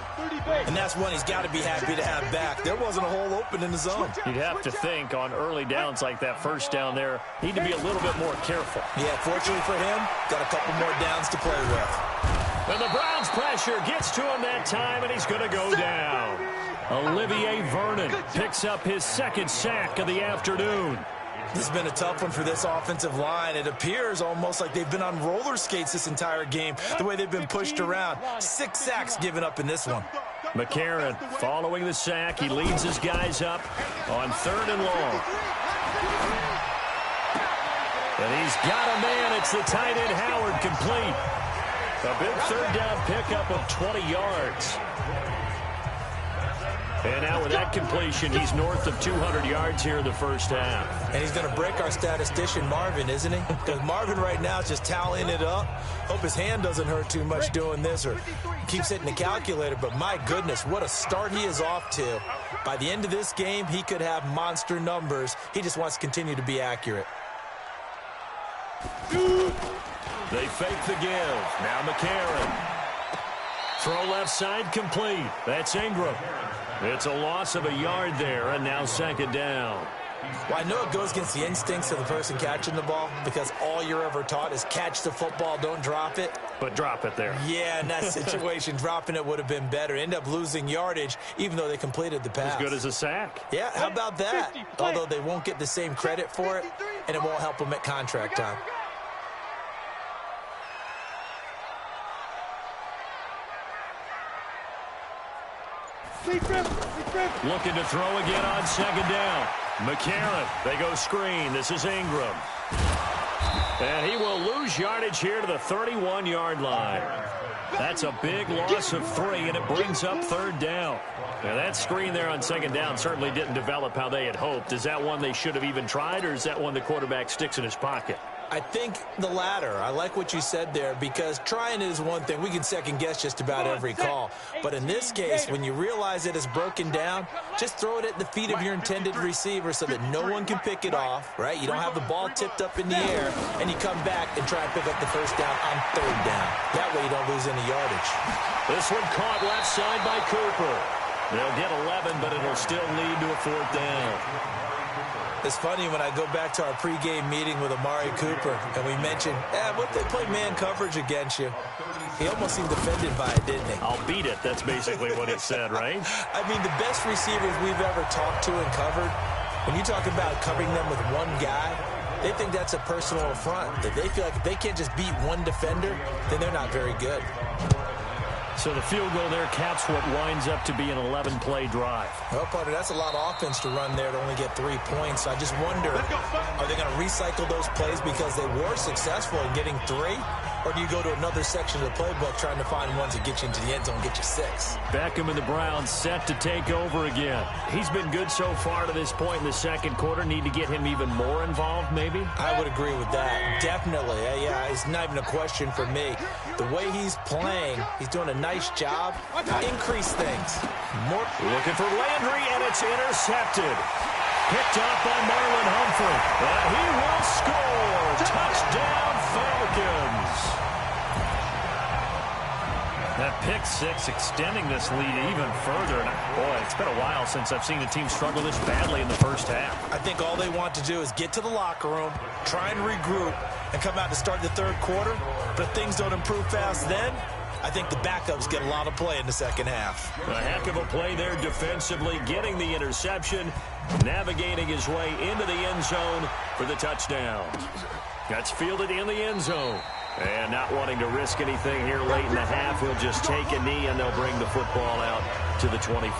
And that's one he's got to be happy to have back. There wasn't a hole open in the zone. You'd have to think on early downs like that first down there, need to be a little bit more careful. Yeah, fortunately for him, got a couple more downs to play with. And the Browns' pressure gets to him that time, and he's going to go down. Olivier Vernon picks up his 2nd sack of the afternoon. This has been a tough one for this offensive line. It appears almost like they've been on roller skates this entire game, the way they've been pushed around. 6 sacks given up in this one. McCarron following the sack. He leads his guys up on 3rd and long. And he's got a man. It's the tight end Howard, complete. A big 3rd down pickup of 20 yards. And now with that completion, he's north of 200 yards here in the first half. And he's going to break our statistician, Marvin, isn't he? Because Marvin right now is just tallying it up. Hope his hand doesn't hurt too much doing this or keeps hitting the calculator. But my goodness, what a start he is off to. By the end of this game, he could have monster numbers. He just wants to continue to be accurate. They fake the give. Now McCarron. Throw left side complete. That's Ingram. It's a loss of a yard there, and now 2nd down. Well, I know it goes against the instincts of the person catching the ball because all you're ever taught is catch the football, don't drop it. But drop it there. Yeah, in that situation, dropping it would have been better. End up losing yardage, even though they completed the pass. As good as a sack. Yeah, how about that? Although they won't get the same credit for it, and it won't help them at contract time. Looking to throw again on 2nd down. McCarron, they go screen. This is Ingram. And he will lose yardage here to the 31-yard line. That's a big loss of 3, and it brings up 3rd down. Now, that screen there on 2nd down certainly didn't develop how they had hoped. Is that one they should have even tried, or is that one the quarterback sticks in his pocket? I think the latter. I like what you said there, because trying is one thing. We can second-guess just about every call. But in this case, when you realize it is broken down, just throw it at the feet of your intended receiver so that no one can pick it off, right? You don't have the ball tipped up in the air, and you come back and try and pick up the 1st down on 3rd down. That way you don't lose any yardage. This one caught left side by Cooper. They'll get 11, but it'll still lead to a 4th down. It's funny when I go back to our pregame meeting with Amari Cooper, and we mentioned, what if they play man coverage against you? He almost seemed offended by it, didn't he? I'll beat it. That's basically what he said, right? I mean, the best receivers we've ever talked to and covered, when you talk about covering them with one guy, they think that's a personal affront. That they feel like if they can't just beat one defender, then they're not very good. So the field goal there caps what winds up to be an 11-play drive. Well, partner, that's a lot of offense to run there to only get 3 points. So I just wonder, are they going to recycle those plays because they were successful in getting 3? Or do you go to another section of the playbook trying to find ones that get you into the end zone and get you 6? Beckham and the Browns set to take over again. He's been good so far to this point in the 2nd quarter. Need to get him even more involved, maybe? I would agree with that. Definitely. Yeah, it's not even a question for me. The way he's playing, he's doing a nice job. Increase things. More. Looking for Landry, and it's intercepted. Picked up by Marlon Humphrey. And he will score. Touchdown, Falcons. That pick 6 extending this lead even further. And boy, it's been a while since I've seen a team struggle this badly in the 1st half. I think all they want to do is get to the locker room, try and regroup, and come out to start the 3rd quarter. But if things don't improve fast then, I think the backups get a lot of play in the 2nd half. A heck of a play there defensively, getting the interception, navigating his way into the end zone for the touchdown. That's fielded in the end zone. And not wanting to risk anything here late in the half, he'll just take a knee, and they'll bring the football out to the 25.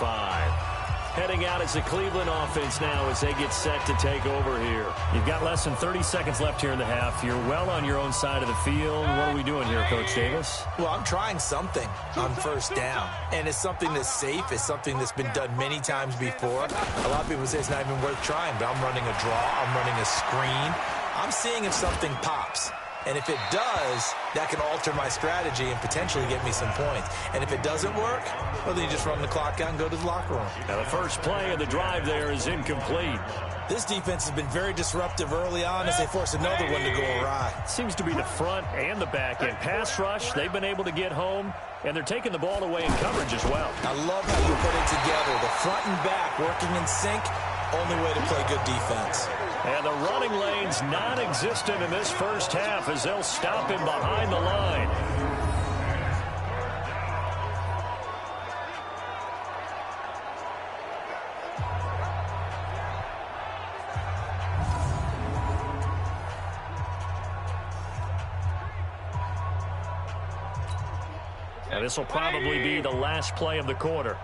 Heading out is the Cleveland offense now as they get set to take over here. You've got less than 30 seconds left here in the half. You're well on your own side of the field. What are we doing here, Coach Davis? Well, I'm trying something on 1st down. And it's something that's safe. It's something that's been done many times before. A lot of people say it's not even worth trying, but I'm running a draw. I'm running a screen. I'm seeing if something pops. And if it does, that can alter my strategy and potentially get me some points. And if it doesn't work, well, then you just run the clock out and go to the locker room. Now, the first play of the drive there is incomplete. This defense has been very disruptive early on as they force another one to go awry. Seems to be the front and the back end. Pass rush, they've been able to get home, and they're taking the ball away in coverage as well. I love how you put it together. The front and back working in sync, only way to play good defense. And the running lane's non-existent in this 1st half as they'll stop him behind the line. And this will probably be the last play of the quarter.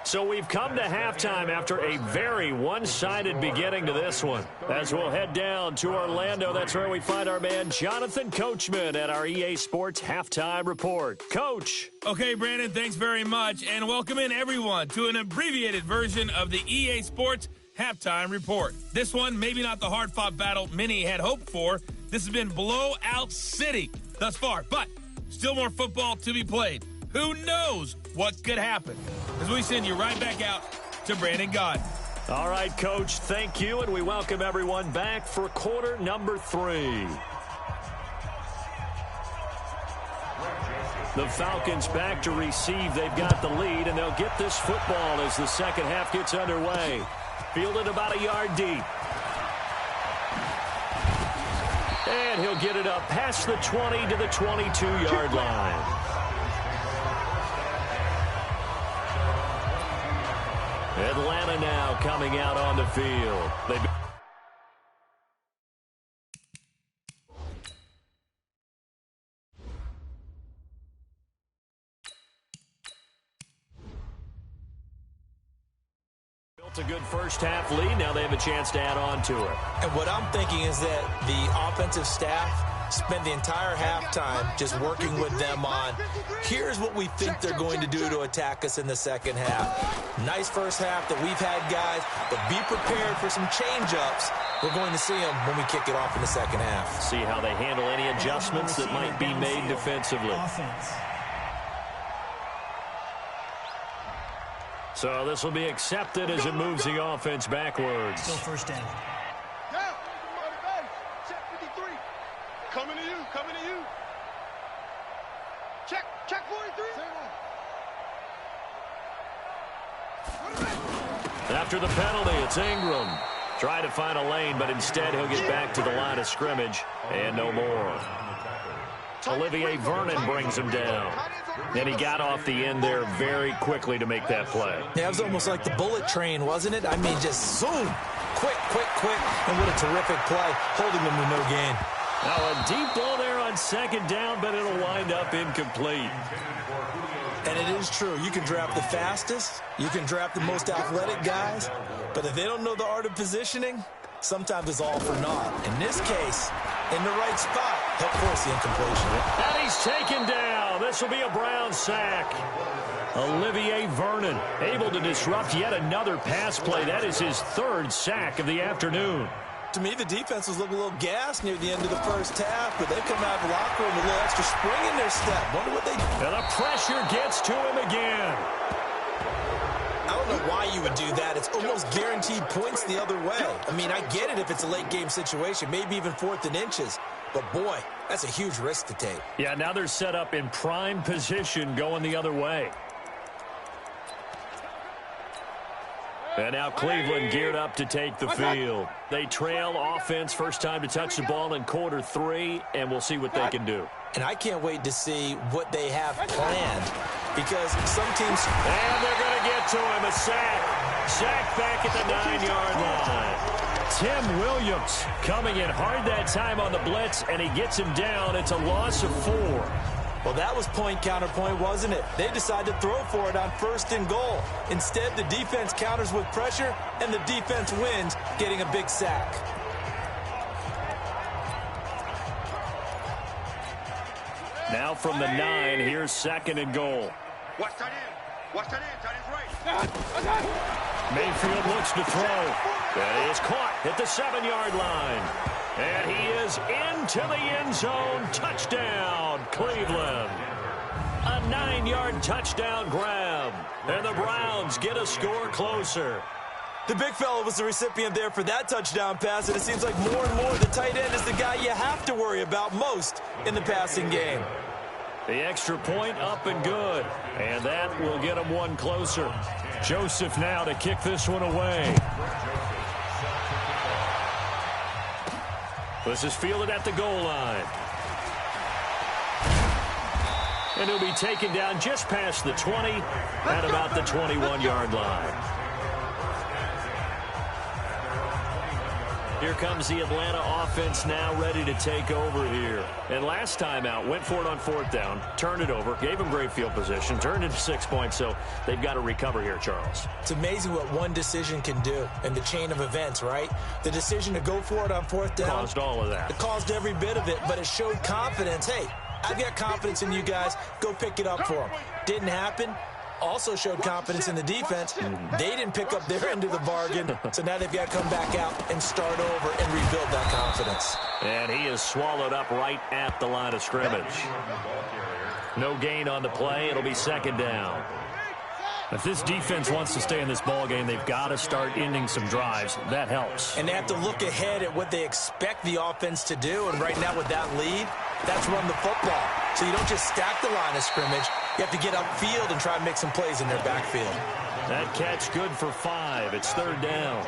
So we've come to halftime after a very one-sided beginning to this one. As we'll head down to Orlando, that's where we find our man Jonathan Coachman at our EA Sports Halftime Report. Coach. Okay, Brandon, thanks very much. And welcome in, everyone, to an abbreviated version of the EA Sports Halftime Report. This one, maybe not the hard-fought battle many had hoped for. This has been blowout city thus far, but still more football to be played. Who knows what could happen? As we send you right back out to Brandon Gaudin. All right, Coach, thank you, and we welcome everyone back for quarter number 3. The Falcons back to receive. They've got the lead, and they'll get this football as the 2nd half gets underway. Fielded about a yard deep. And he'll get it up past the 20 to the 22-yard line. Atlanta now coming out on the field. It's a good first-half lead. Now they have a chance to add on to it. And what I'm thinking is that the offensive staff spent the entire halftime just working with them on, here's what we think they're going to do to attack us in the second half. Nice first half that we've had, guys, but be prepared for some change-ups. We're going to see them when we kick it off in the second half. See how they handle any adjustments that might be made defensively. Offense. So this will be accepted as it moves the offense backwards. Still first down. Down. Check 53. Coming to you. Coming to you. Check 43. After the penalty, it's Ingram. Trying to find a lane, but instead he'll get back to the line of scrimmage and no more. Olivier Vernon brings him down. And he got off the end there very quickly to make that play. Yeah, it was almost like the bullet train, wasn't it? I mean, just zoom. Quick. And what a terrific play, holding them to no gain. Now a deep ball there on second down, but it'll wind up incomplete. And it is true. You can draft the fastest. You can draft the most athletic guys. But if they don't know the art of positioning, sometimes it's all for naught. In this case, in the right spot, help force the incompletion. And he's taken down. This will be a Brown sack. Olivier Vernon able to disrupt yet another pass play. That is his third sack of the afternoon. To me, the defense was looking a little gassed near the end of the first half, but they come out of the locker room with a little extra spring in their step. Wonder what they do. And the pressure gets to him again. I don't know why you would do that. It's almost guaranteed points the other way. I mean, I get it if it's a late game situation, maybe even 4th and inches. But, boy, that's a huge risk to take. Yeah, now they're set up in prime position going the other way. And now Cleveland geared up to take the field. They trail offense, first time to touch the ball in quarter 3, and we'll see what they can do. And I can't wait to see what they have planned, because some teams... And they're going to get to him, a sack. Sack back at the 9-yard line. Tim Williams coming in hard that time on the blitz, and he gets him down. It's a loss of 4. Well, that was point counterpoint, wasn't it? They decided to throw for it on 1st and goal. Instead, the defense counters with pressure, and the defense wins, getting a big sack. Now from the 9, here's 2nd and goal. Watch that in. Watch that in. Tight end's right. Mayfield looks to throw. And he is caught at the 7-yard line. And he is into the end zone. Touchdown, Cleveland. A 9-yard touchdown grab. And the Browns get a score closer. The big fella was the recipient there for that touchdown pass, and it seems like more and more the tight end is the guy you have to worry about most in the passing game. The extra point up and good. And that will get him one closer. Joseph now to kick this one away. This is fielded at the goal line. And he'll be taken down just past the 20 at about the 21-yard line. Here comes the Atlanta offense now ready to take over here. And last time out, went for it on 4th down, turned it over, gave him great field position, turned into 6 points, so they've got to recover here, Charles. It's amazing what one decision can do in the chain of events, right? The decision to go for it on 4th down. Caused all of that. It caused every bit of it, but it showed confidence. Hey, I've got confidence in you guys. Go pick it up for them. Didn't happen. Also showed confidence in the defense. They didn't pick up their end of the bargain, so now they've got to come back out and start over and rebuild that confidence. And he is swallowed up right at the line of scrimmage. No gain on the play. It'll be 2nd down. If this defense wants to stay in this ball game, they've got to start ending some drives. That helps. And they have to look ahead at what they expect the offense to do. And right now with that lead, that's run the football. So you don't just stack the line of scrimmage. You have to get upfield and try and make some plays in their backfield. That catch good for 5. It's 3rd down.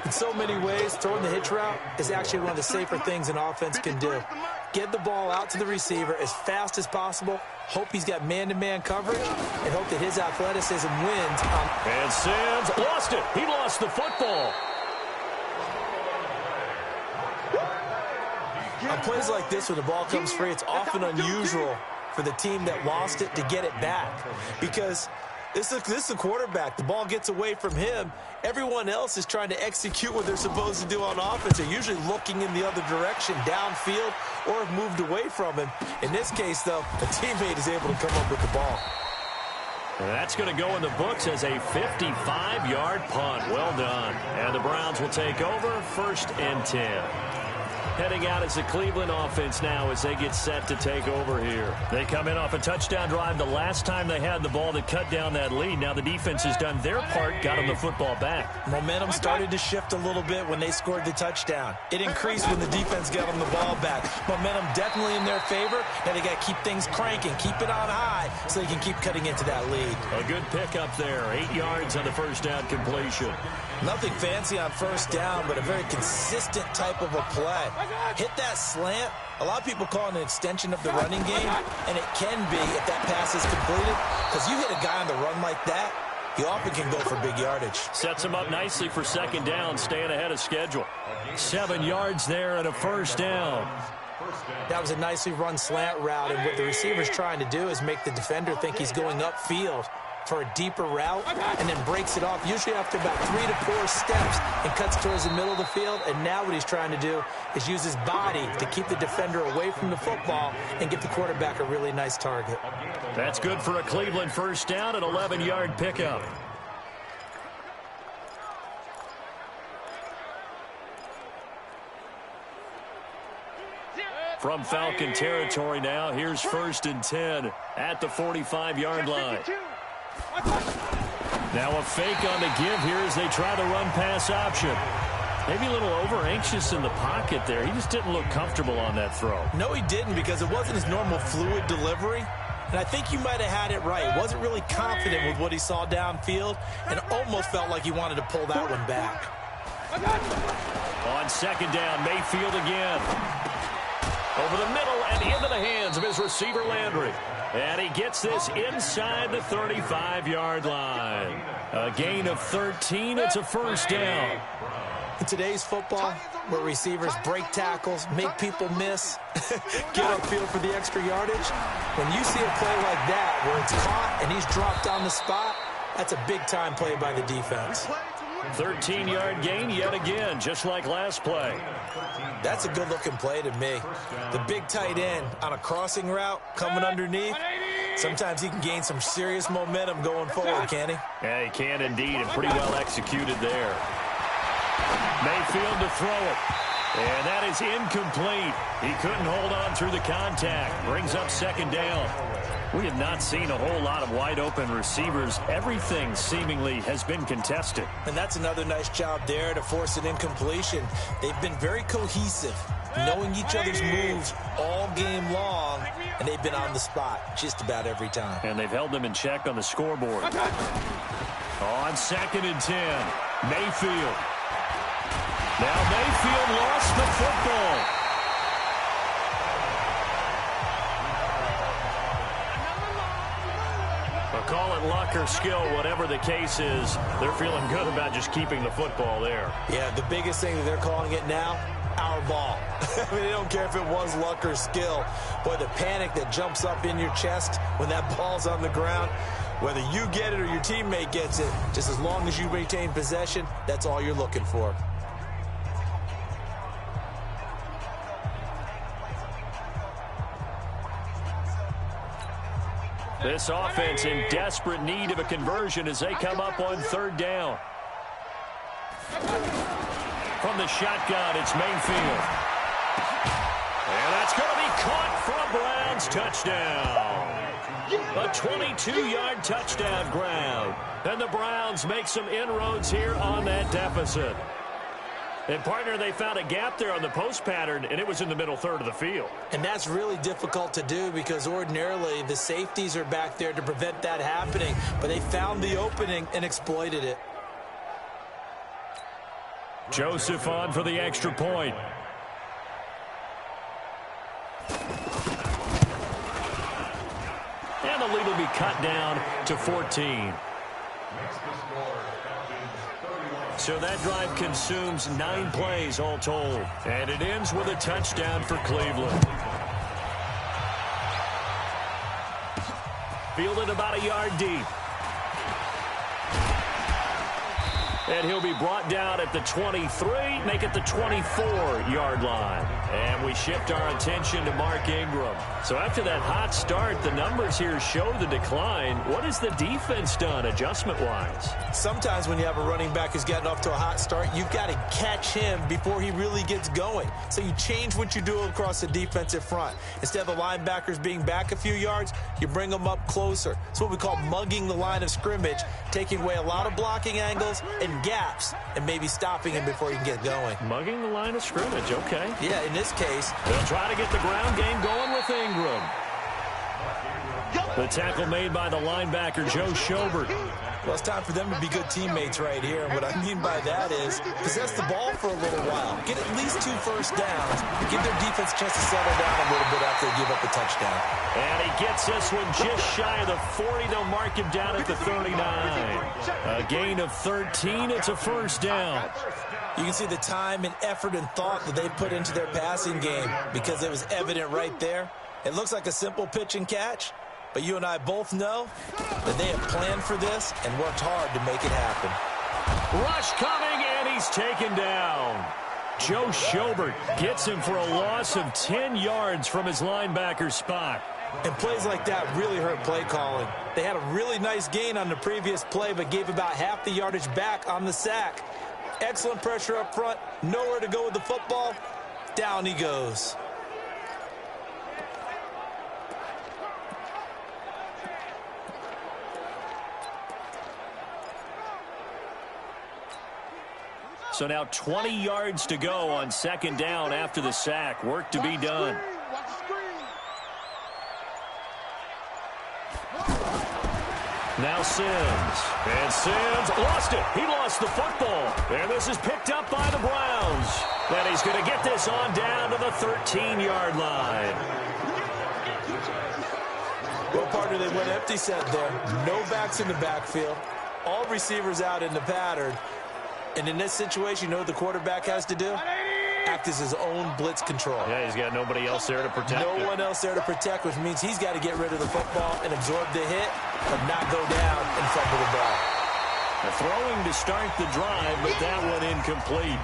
In so many ways, throwing the hitch route is actually one of the safer things an offense can do. Get the ball out to the receiver as fast as possible, hope he's got man-to-man coverage, and hope that his athleticism wins. And Sims lost it. He lost the football. On plays like this, when the ball comes free, it's often unusual for the team that lost it to get it back, because This is a quarterback. The ball gets away from him. Everyone else is trying to execute what they're supposed to do on offense. They're usually looking in the other direction, downfield, or have moved away from him. In this case, though, a teammate is able to come up with the ball. And that's going to go in the books as a 55-yard punt. Well done. And the Browns will take over 1st and 10. Heading out as the Cleveland offense now as they get set to take over here. They come in off a touchdown drive the last time they had the ball that cut down that lead. Now the defense has done their part, got them the football back. Momentum started to shift a little bit when they scored the touchdown. It increased when the defense got them the ball back. Momentum definitely in their favor. Now they got to keep things cranking, keep it on high so they can keep cutting into that lead. A good pickup there. 8 yards on the first down completion. Nothing fancy on first down, but a very consistent type of a play. Hit that slant. A lot of people call it an extension of the running game, and it can be if that pass is completed, because you hit a guy on the run like that, he often can go for big yardage. Sets him up nicely for second down, staying ahead of schedule. 7 yards there and a first down. That was a nicely run slant route, and what the receiver's trying to do is make the defender think he's going upfield for a deeper route, and then breaks it off, usually after about 3 to 4 steps, and cuts towards the middle of the field. And now what he's trying to do is use his body to keep the defender away from the football and give the quarterback a really nice target. That's good for a Cleveland first down, an 11-yard pickup. From Falcon territory now, here's 1st and 10 at the 45-yard line. Now a fake on the give here as they try the run-pass option. Maybe a little over-anxious in the pocket there. He just didn't look comfortable on that throw. No, he didn't, because it wasn't his normal fluid delivery. And I think you might have had it right. Wasn't really confident with what he saw downfield, and almost felt like he wanted to pull that one back. On second down, Mayfield again. Over the middle and into the hands of his receiver, Landry. And he gets this inside the 35-yard line. A gain of 13. It's a first down. In today's football, where receivers break tackles, make people miss, get upfield for the extra yardage, when you see a play like that where it's caught and he's dropped on the spot, that's a big-time play by the defense. 13-yard gain yet again, just like last play. That's a good-looking play to me. The big tight end on a crossing route coming underneath. Sometimes he can gain some serious momentum going forward, can't he? Yeah, he can indeed, and pretty well executed there. Mayfield to throw it. And that is incomplete. He couldn't hold on through the contact. Brings up second down. We have not seen a whole lot of wide-open receivers. Everything seemingly has been contested. And that's another nice job there to force an incompletion. They've been very cohesive, knowing each other's moves all game long, and they've been on the spot just about every time. And they've held them in check on the scoreboard. On second and 10, Mayfield. Now Mayfield lost the football. Call it luck or skill, whatever the case is, they're feeling good about just keeping the football there. Yeah, the biggest thing that they're calling it now, our ball. I mean, they don't care if it was luck or skill. Boy, the panic that jumps up in your chest when that ball's on the ground, whether you get it or your teammate gets it, just as long as you retain possession, that's all you're looking for. This offense in desperate need of a conversion as they come up on third down. From the shotgun, it's Mayfield. And that's going to be caught for a Browns touchdown. A 22-yard touchdown ground. And the Browns make some inroads here on that deficit. And, partner, they found a gap there on the post pattern, and it was in the middle third of the field. And that's really difficult to do because ordinarily the safeties are back there to prevent that happening. But they found the opening and exploited it. Joseph on for the extra point. And the lead will be cut down to 14. So that drive consumes 9 plays all told. And it ends with a touchdown for Cleveland. Fielded about a yard deep. And he'll be brought down at the 23, make it the 24-yard line. And we shift our attention to Mark Ingram. So after that hot start, the numbers here show the decline. What has the defense done adjustment-wise? Sometimes when you have a running back who's gotten off to a hot start, you've got to catch him before he really gets going. So you change what you do across the defensive front. Instead of the linebackers being back a few yards, you bring them up closer. It's what we call mugging the line of scrimmage, taking away a lot of blocking angles and gaps and maybe stopping him before he can get going. Mugging the line of scrimmage, okay. Yeah, in this case, they'll try to get the ground game going with Ingram. The tackle made by the linebacker, Joe Schobert. Well, it's time for them to be good teammates right here. And what I mean by that is possess the ball for a little while. Get at least 2 first downs. Give their defense a chance to settle down a little bit after they give up a touchdown. And he gets this one just shy of the 40. They'll mark him down at the 39. A gain of 13. It's a first down. You can see the time and effort and thought that they put into their passing game because it was evident right there. It looks like a simple pitch and catch, but you and I both know that they have planned for this and worked hard to make it happen. Rush coming, and he's taken down. Joe Schobert gets him for a loss of 10 yards from his linebacker spot. And plays like that really hurt play calling. They had a really nice gain on the previous play, but gave about half the yardage back on the sack. Excellent pressure up front, nowhere to go with the football. Down he goes. So now 20 yards to go on second down after the sack. Work to be done. Now Sims. And Sims lost it. He lost the football. And this is picked up by the Browns. And he's going to get this on down to the 13-yard line. Well, partner, they went empty set there. No backs in the backfield. All receivers out in the pattern. And in this situation, you know what the quarterback has to do? Act as his own blitz control. Yeah, he's got nobody else there to protect him. No one else there to protect, which means he's got to get rid of the football and absorb the hit, but not go down and fumble the ball. Throwing to start the drive, but that one incomplete.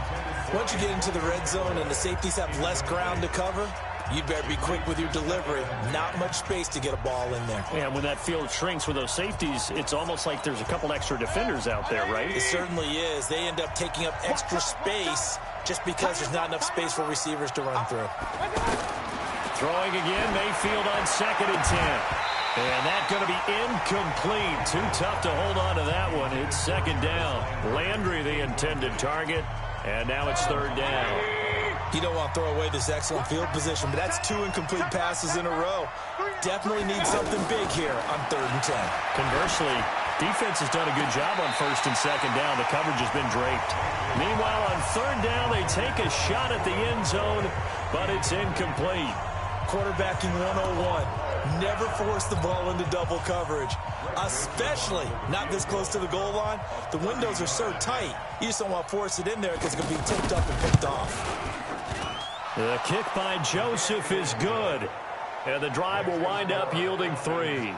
Once you get into the red zone and the safeties have less ground to cover, you'd better be quick with your delivery. Not much space to get a ball in there. Yeah, when that field shrinks with those safeties, it's almost like there's a couple extra defenders out there, right? It certainly is. They end up taking up extra space just because there's not enough space for receivers to run through. Throwing again, Mayfield on 2nd and 10. And that's going to be incomplete. Too tough to hold on to that one. It's second down. Landry, the intended target. And now it's third down. You don't want to throw away this excellent field position, but that's 2 incomplete passes in a row. Definitely need something big here on 3rd and 10. Conversely, defense has done a good job on 1st and 2nd down. The coverage has been draped. Meanwhile, on 3rd down, they take a shot at the end zone, but it's incomplete. Quarterbacking 101. Never force the ball into double coverage, especially not this close to the goal line. The windows are so tight, you just don't want to force it in there because it's going to be tipped up and picked off. The kick by Joseph is good. And the drive will wind up yielding 3.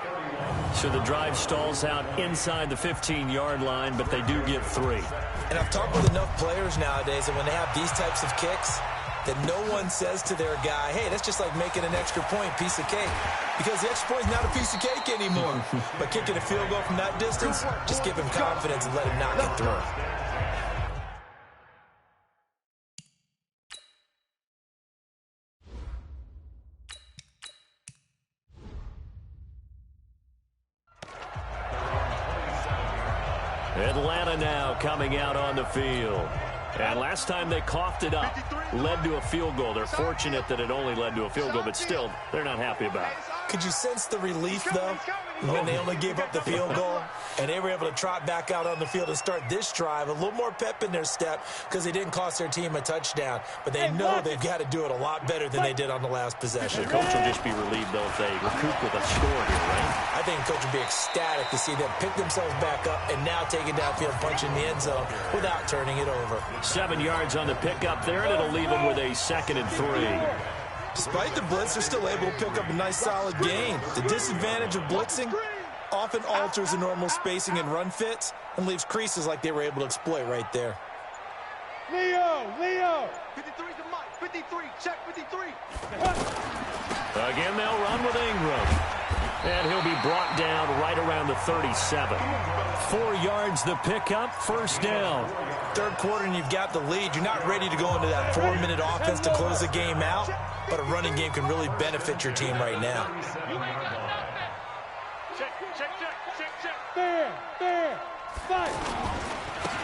So the drive stalls out inside the 15-yard line, but they do get 3. And I've talked with enough players nowadays that when they have these types of kicks, that no one says to their guy, hey, that's just like making an extra point, piece of cake. Because the extra point is not a piece of cake anymore. But kicking a field goal from that distance, just give him confidence and let him knock it through. Atlanta now coming out on the field. And last time they coughed it up, led to a field goal. They're fortunate that it only led to a field goal, but still, they're not happy about it. Could you sense the relief, though, when they only gave up the field goal and they were able to trot back out on the field and start this drive? A little more pep in their step because they didn't cost their team a touchdown, but they know they've got to do it a lot better than they did on the last possession. The coach will just be relieved, though, if they recoup with a score here, right? I think the coach would be ecstatic to see them pick themselves back up and now take it downfield, punching the end zone without turning it over. 7 yards on the pickup there, and it'll leave them with a 2nd and 3. Despite the blitz, they're still able to pick up a nice solid gain. The disadvantage of blitzing, often alters the normal spacing and run fits and leaves creases like they were able to exploit right there. Leo! 53 to Mike. 53. Check 53. Again, they'll run with Ingram. And he'll be brought down right around the 37. 4 yards the pickup, first down. Third quarter and you've got the lead. You're not ready to go into that 4-minute offense to close the game out, but a running game can really benefit your team right now. Check. There. Fight.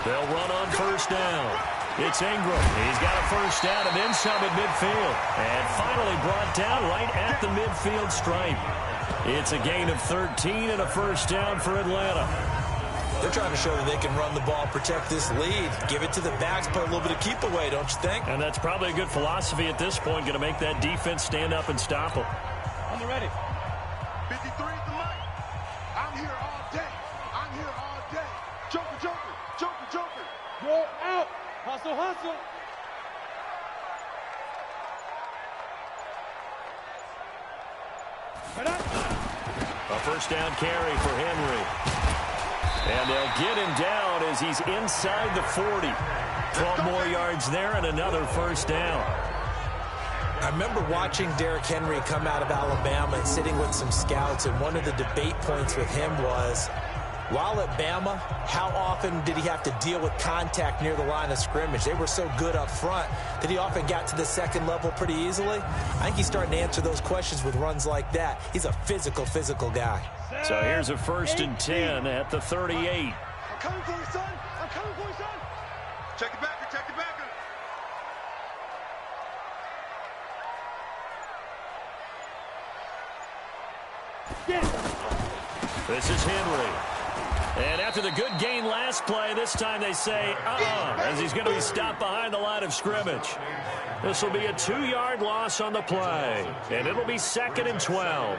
They'll run on first down. It's Ingram. He's got a first down and then some at midfield. And finally brought down right at the midfield stripe. It's a gain of 13 and a first down for Atlanta. They're trying to show that they can run the ball, protect this lead, give it to the backs, play a little bit of keep away, don't you think? And that's probably a good philosophy at this point, going to make that defense stand up and stop them. On the ready. 53 to Mike. I'm here all day. Joker. Go out. Hustle. A first down carry for Henry. And they'll get him down as he's inside the 40. 12 more yards there and another first down. I remember watching Derrick Henry come out of Alabama and sitting with some scouts, and one of the debate points with him was, while at Bama, how often did he have to deal with contact near the line of scrimmage? They were so good up front that he often got to the second level pretty easily. I think he's starting to answer those questions with runs like that. He's a physical guy. So here's a 1st and 10 at the 38. I'm coming for you, son. Check it back. This is Henry. And after the good gain last play, this time they say, as he's going to be stopped behind the line of scrimmage. This will be a 2-yard loss on the play, and it'll be 2nd and 12.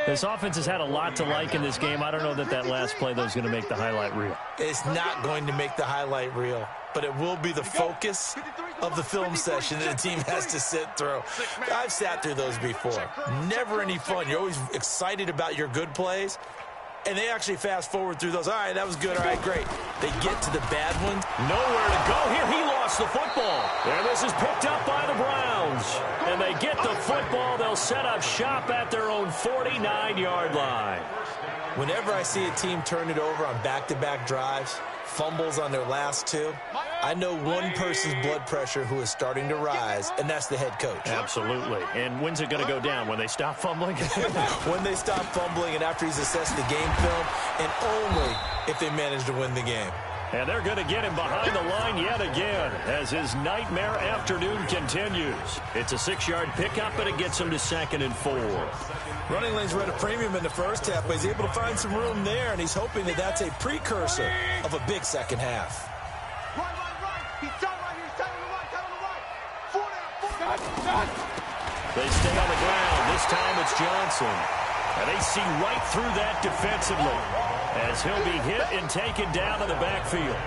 This offense has had a lot to like in this game. I don't know that last play, though, is going to make the highlight reel. It's not going to make the highlight reel, but it will be the focus of the film session that the team has to sit through. I've sat through those before. Never any fun. You're always excited about your good plays, and they actually fast forward through those. All right, that was good. All right, great. They get to the bad ones. Nowhere to go here. He lost the football. And this is picked up by the Browns. And they get the football. They'll set up shop at their own 49-yard line. Whenever I see a team turn it over on back-to-back drives, fumbles on their last 2, I know one person's blood pressure who is starting to rise, and that's the head coach. Absolutely. And when's it going to go down? When they stop fumbling? When they stop fumbling and after he's assessed the game film, and only if they manage to win the game. And they're going to get him behind the line yet again as his nightmare afternoon continues. It's a 6-yard pickup, but it gets him to 2nd and 4. Running lanes were at a premium in the first half, but he's able to find some room there, and he's hoping that that's a precursor of a big second half. Right. He's down right here. He's down on the right. 4 down. They stay on the ground. This time it's Johnson. And they see right through that defensively as he'll be hit and taken down in the backfield.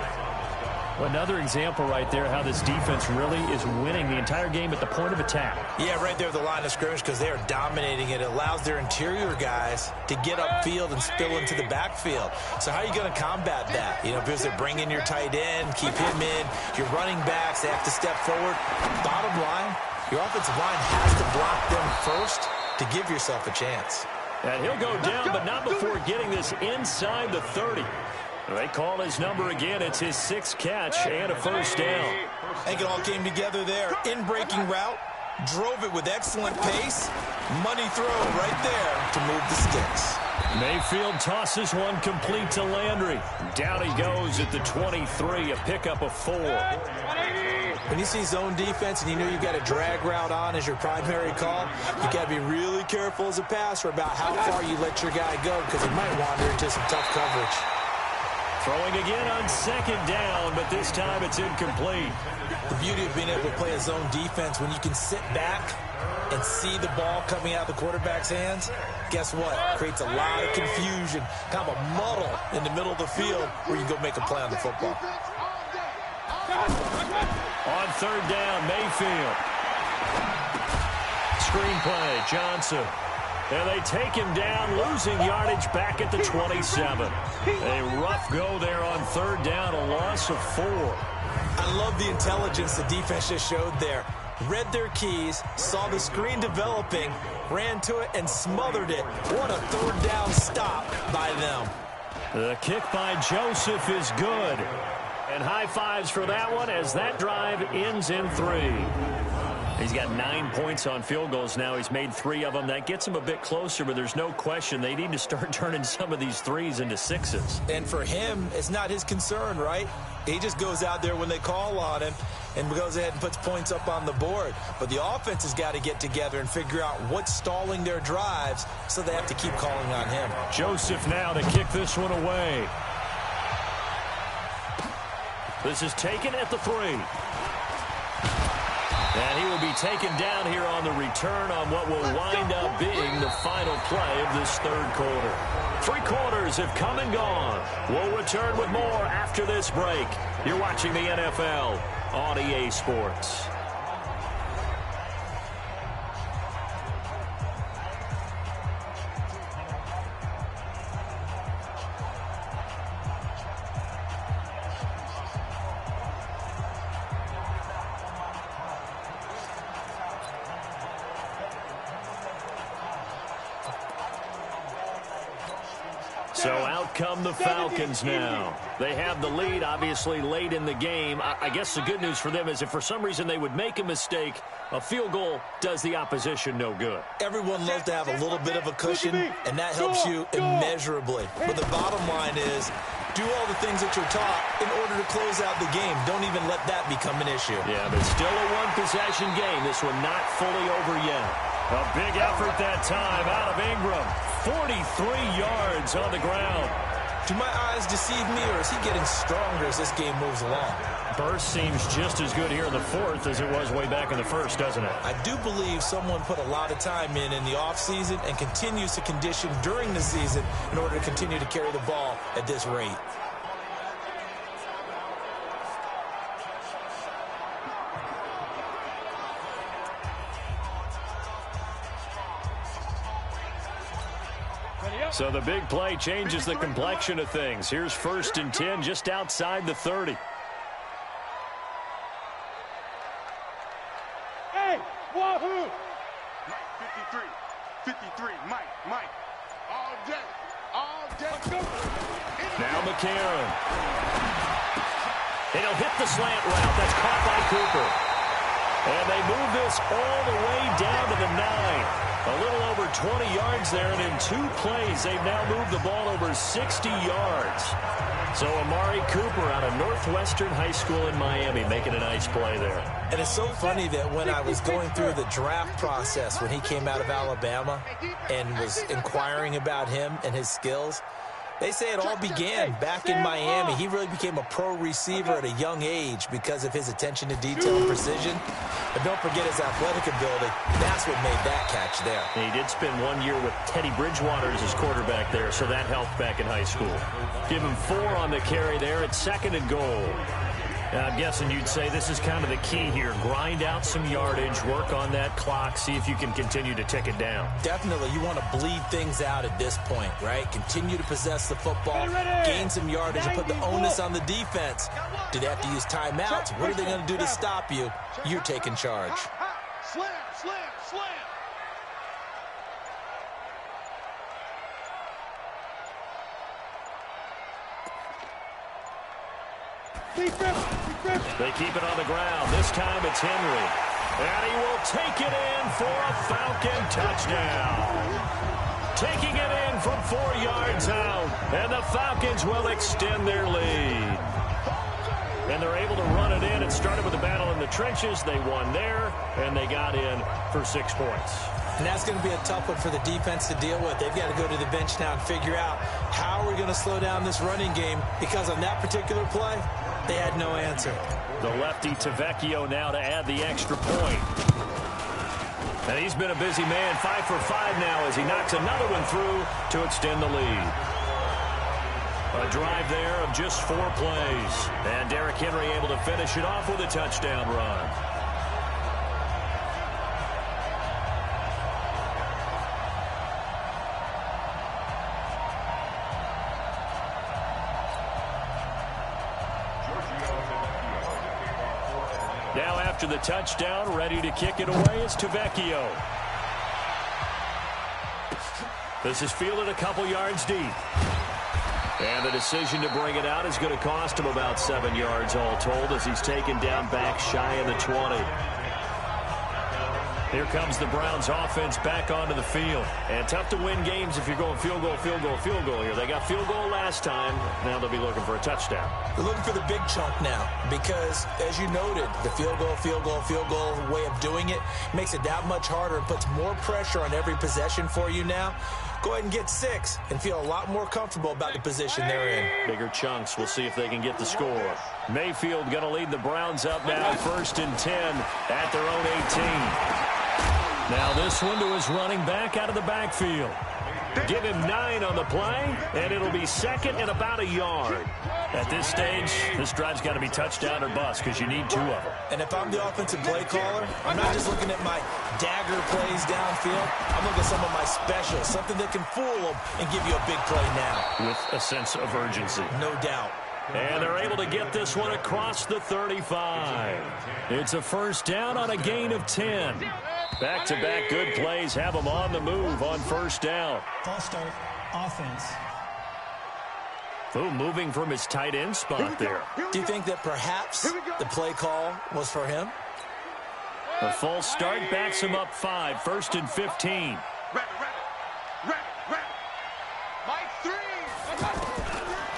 Another example right there how this defense really is winning the entire game at the point of attack. Yeah, right there at the line of scrimmage because they are dominating it. It allows their interior guys to get upfield and spill into the backfield. So how are you going to combat that? Because they bring in your tight end, keep him in. Your running backs, they have to step forward. Bottom line, your offensive line has to block them first to give yourself a chance. And he'll go down, but not before getting this inside the 30. They call his number again. It's his 6th catch and a first down. I think it all came together there. In-breaking route, drove it with excellent pace. Money throw right there to move the sticks. Mayfield tosses one complete to Landry. Down he goes at the 23, a pickup of 4. When you see zone defense and you know you've got a drag route on as your primary call, you got to be really careful as a passer about how far you let your guy go because he might wander into some tough coverage. Throwing again on 2nd down, but this time it's incomplete. The beauty of being able to play a zone defense when you can sit back and see the ball coming out of the quarterback's hands, guess what? Creates a lot of confusion, kind of a muddle in the middle of the field where you go make a play on the football. On 3rd down, Mayfield. Screenplay, Johnson. And they take him down, losing yardage back at the 27. A rough go there on third down, a loss of 4. I love the intelligence the defense just showed there. Read their keys, saw the screen developing, ran to it, and smothered it. What a third down stop by them. The kick by Joseph is good. And high fives for that one as that drive ends in 3. He's got 9 points on field goals now. He's made 3 of them. That gets him a bit closer, but there's no question they need to start turning some of these 3s into 6s. And for him, it's not his concern, right? He just goes out there when they call on him and goes ahead and puts points up on the board. But the offense has got to get together and figure out what's stalling their drives, so they have to keep calling on him. Joseph now to kick this one away. This is taken at the 3. And he will be taken down here on the return on what will wind up being the final play of this third quarter. 3 quarters have come and gone. We'll return with more after this break. You're watching the NFL on EA Sports. So out come the Falcons now. They have the lead, obviously, late in the game. I guess the good news for them is if for some reason they would make a mistake, a field goal does the opposition no good. Everyone loves to have a little bit of a cushion, and that helps you immeasurably. But the bottom line is, do all the things that you're taught in order to close out the game. Don't even let that become an issue. Yeah, but still a one-possession game. This one not fully over yet. A big effort that time out of Ingram. 43 yards on the ground. Do my eyes deceive me, or is he getting stronger as this game moves along? Burst seems just as good here in the fourth as it was way back in the first, doesn't it? I do believe someone put a lot of time in the offseason and continues to condition during the season in order to continue to carry the ball at this rate. So the big play changes the complexion of things. Here's 1st and 10 just outside the 30. Hey, wahoo! Mike, 53, Mike. All day. Let's go. Now McCarron. And he'll hit the slant route. That's caught by Cooper. And they move this all the way down to the 9. A little over 20 yards there, and in 2 plays, they've now moved the ball over 60 yards. So Amari Cooper out of Northwestern High School in Miami making a nice play there. And it's so funny that when I was going through the draft process when he came out of Alabama and was inquiring about him and his skills, they say it all began back in Miami. He really became a pro receiver at a young age because of his attention to detail and precision. But don't forget his athletic ability. That's what made that catch there. And he did spend 1 year with Teddy Bridgewater as his quarterback there, so that helped back in high school. Give him 4 on the carry there at 2nd and goal. I'm guessing you'd say this is kind of the key here. Grind out some yardage, work on that clock, see if you can continue to tick it down. Definitely. You want to bleed things out at this point, right? Continue to possess the football, gain some yardage, and put the onus on the defense. Do they have to use timeouts? What are they going to do to stop you? You're taking charge. Slam. They keep it on the ground. This time it's Henry. And he will take it in for a Falcon touchdown. Taking it in from 4 yards out. And the Falcons will extend their lead. And they're able to run it in. It started with a battle in the trenches. They won there, and they got in for 6 points. And that's going to be a tough one for the defense to deal with. They've got to go to the bench now and figure out how we're going to slow down this running game, because on that particular play, they had no answer. The lefty Tavecchio now to add the extra point. And he's been a busy man, 5 for 5 now as he knocks another one through to extend the lead. A drive there of just 4 plays. And Derrick Henry able to finish it off with a touchdown run. Now after the touchdown, ready to kick it away is Tavecchio. This is fielded a couple yards deep. And the decision to bring it out is going to cost him about 7 yards all told as he's taken down back shy of the 20. Here comes the Browns offense back onto the field. And tough to win games if you're going field goal, field goal, field goal here. They got field goal last time. Now they'll be looking for a touchdown. They're looking for the big chunk now because, as you noted, the field goal, field goal, field goal way of doing it makes it that much harder and puts more pressure on every possession for you now. Go ahead and get 6 and feel a lot more comfortable about the position they're in. Bigger chunks. We'll see if they can get the score. Mayfield going to lead the Browns up now 1st and 10 at their own 18. Now this one to his running back out of the backfield. Give him 9 on the play, and it'll be 2nd and about a yard. At this stage, this drive's got to be touchdown or bust because you need 2 of them. And if I'm the offensive play caller, I'm not just looking at my dagger plays downfield. I'm looking at some of my specials, something that can fool them and give you a big play now. With a sense of urgency. No doubt. And they're able to get this one across the 35. It's a 1st down on a gain of 10. Back-to-back good plays have them on the move on 1st down. False start, offense. Ooh, moving from his tight end spot there. Do you think that perhaps the play call was for him? A false start backs him up 5, 1st and 15.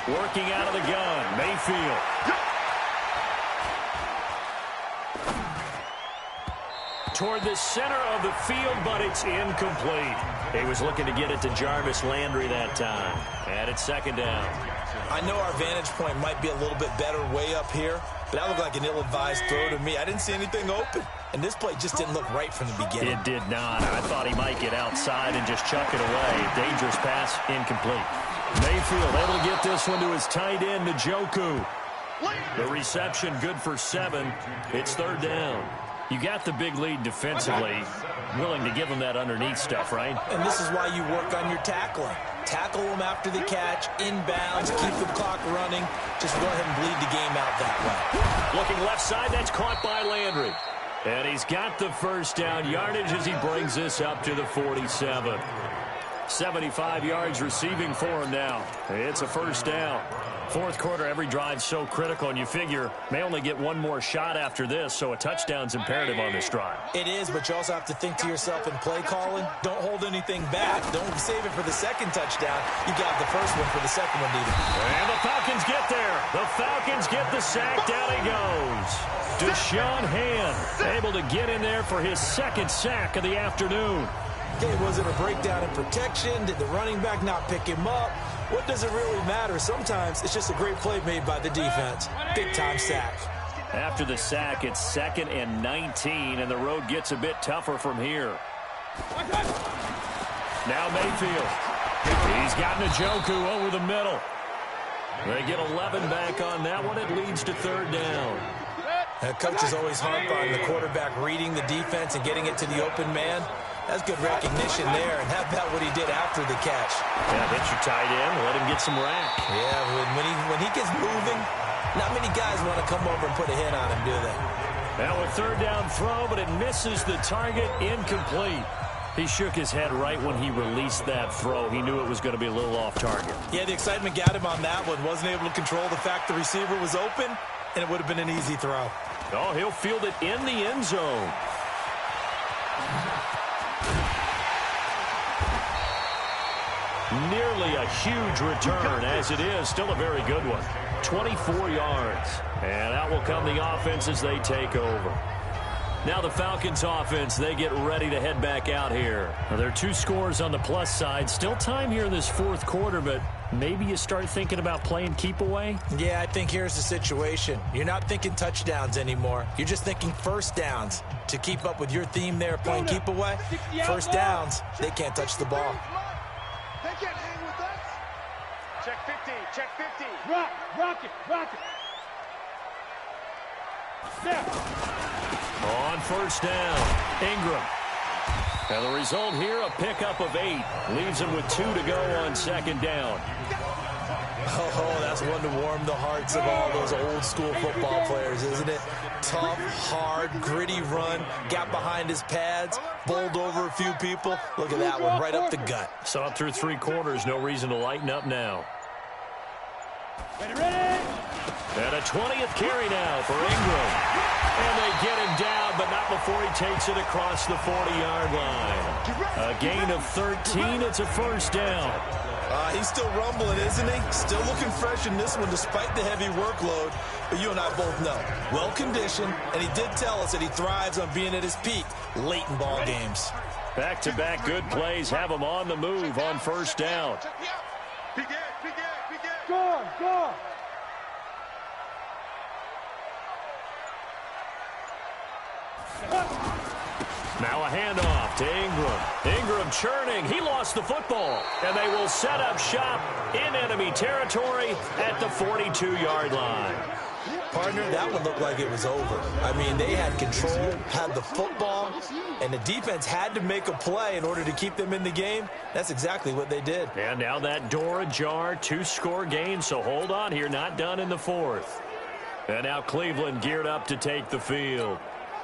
Working out of the gun, Mayfield. Toward the center of the field, but it's incomplete. He was looking to get it to Jarvis Landry that time. And it's 2nd down. I know our vantage point might be a little bit better way up here, but that looked like an ill-advised throw to me. I didn't see anything open. And this play just didn't look right from the beginning. It did not. I thought he might get outside and just chuck it away. Dangerous pass, incomplete. Mayfield able to get this one to his tight end, Njoku. The reception good for 7. It's 3rd down. You got the big lead defensively. Willing to give them that underneath stuff, right? And this is why you work on your tackling. Tackle them after the catch, inbounds, keep the clock running. Just go ahead and bleed the game out that way. Looking left side, that's caught by Landry. And he's got the 1st down yardage as he brings this up to the 47. 75 yards receiving for him now. It's a 1st down. 4th quarter, every drive's so critical, and you figure may only get one more shot after this, so a touchdown's imperative on this drive. It is, but you also have to think to yourself in play calling, don't hold anything back. Don't save it for the 2nd touchdown. You got the 1st one for the 2nd one, needed. And the Falcons get there. The Falcons get the sack. Down he goes. Deshaun Hand able to get in there for his 2nd sack of the afternoon. Okay, was it a breakdown in protection? Did the running back not pick him up? What does it really matter? Sometimes it's just a great play made by the defense. Big-time sack. After the sack, it's 2nd and 19, and the road gets a bit tougher from here. Now Mayfield. He's got Njoku over the middle. They get 11 back on that one. It leads to 3rd down. Coaches always harp on the quarterback reading the defense and getting it to the open man. That's good recognition there, and how about what he did after the catch? Yeah, hit your tight end, let him get some rack. Yeah, when he gets moving, not many guys want to come over and put a hit on him, do they? Now a 3rd down throw, but it misses the target, incomplete. He shook his head right when he released that throw. He knew it was going to be a little off target. Yeah, the excitement got him on that one. Wasn't able to control the fact the receiver was open, and it would have been an easy throw. Oh, he'll field it in the end zone. Nearly a huge return, as it is. Still a very good one. 24 yards. And out will come the offense as they take over. Now the Falcons offense, they get ready to head back out here. Now, there are 2 scores on the plus side. Still time here in this 4th quarter, but maybe you start thinking about playing keep away? Yeah, I think here's the situation. You're not thinking touchdowns anymore. You're just thinking 1st downs. To keep up with your theme there, playing keep away, 1st downs, they can't touch the ball. They can't hang with us. Check 50, check 50. Rock it. Snap. On 1st down, Ingram. And the result here, a pickup of 8. Leaves him with 2 to go on 2nd down. Oh, that's one to warm the hearts of all those old school football players, isn't it? Tough, hard, gritty run, got behind his pads, bowled over a few people. Look at that one, right up the gut. Saw it through 3 quarters, no reason to lighten up now. And a 20th carry now for Ingram. And they get him down, but not before he takes it across the 40-yard line. A gain of 13, it's a first down. He's still rumbling, isn't he? Still looking fresh in this one despite the heavy workload. But you and I both know, well-conditioned, and he did tell us that he thrives on being at his peak late in ball games. Back-to-back good plays have him on the move on first down. Go! Now a handoff to Ingram. Ingram churning. He lost the football. And they will set up shop in enemy territory at the 42-yard line. Partner, that one looked like it was over. I mean, they had control, had the football, and the defense had to make a play in order to keep them in the game. That's exactly what they did. And now that door ajar, 2-score game, so hold on here, not done in the 4th. And now Cleveland geared up to take the field.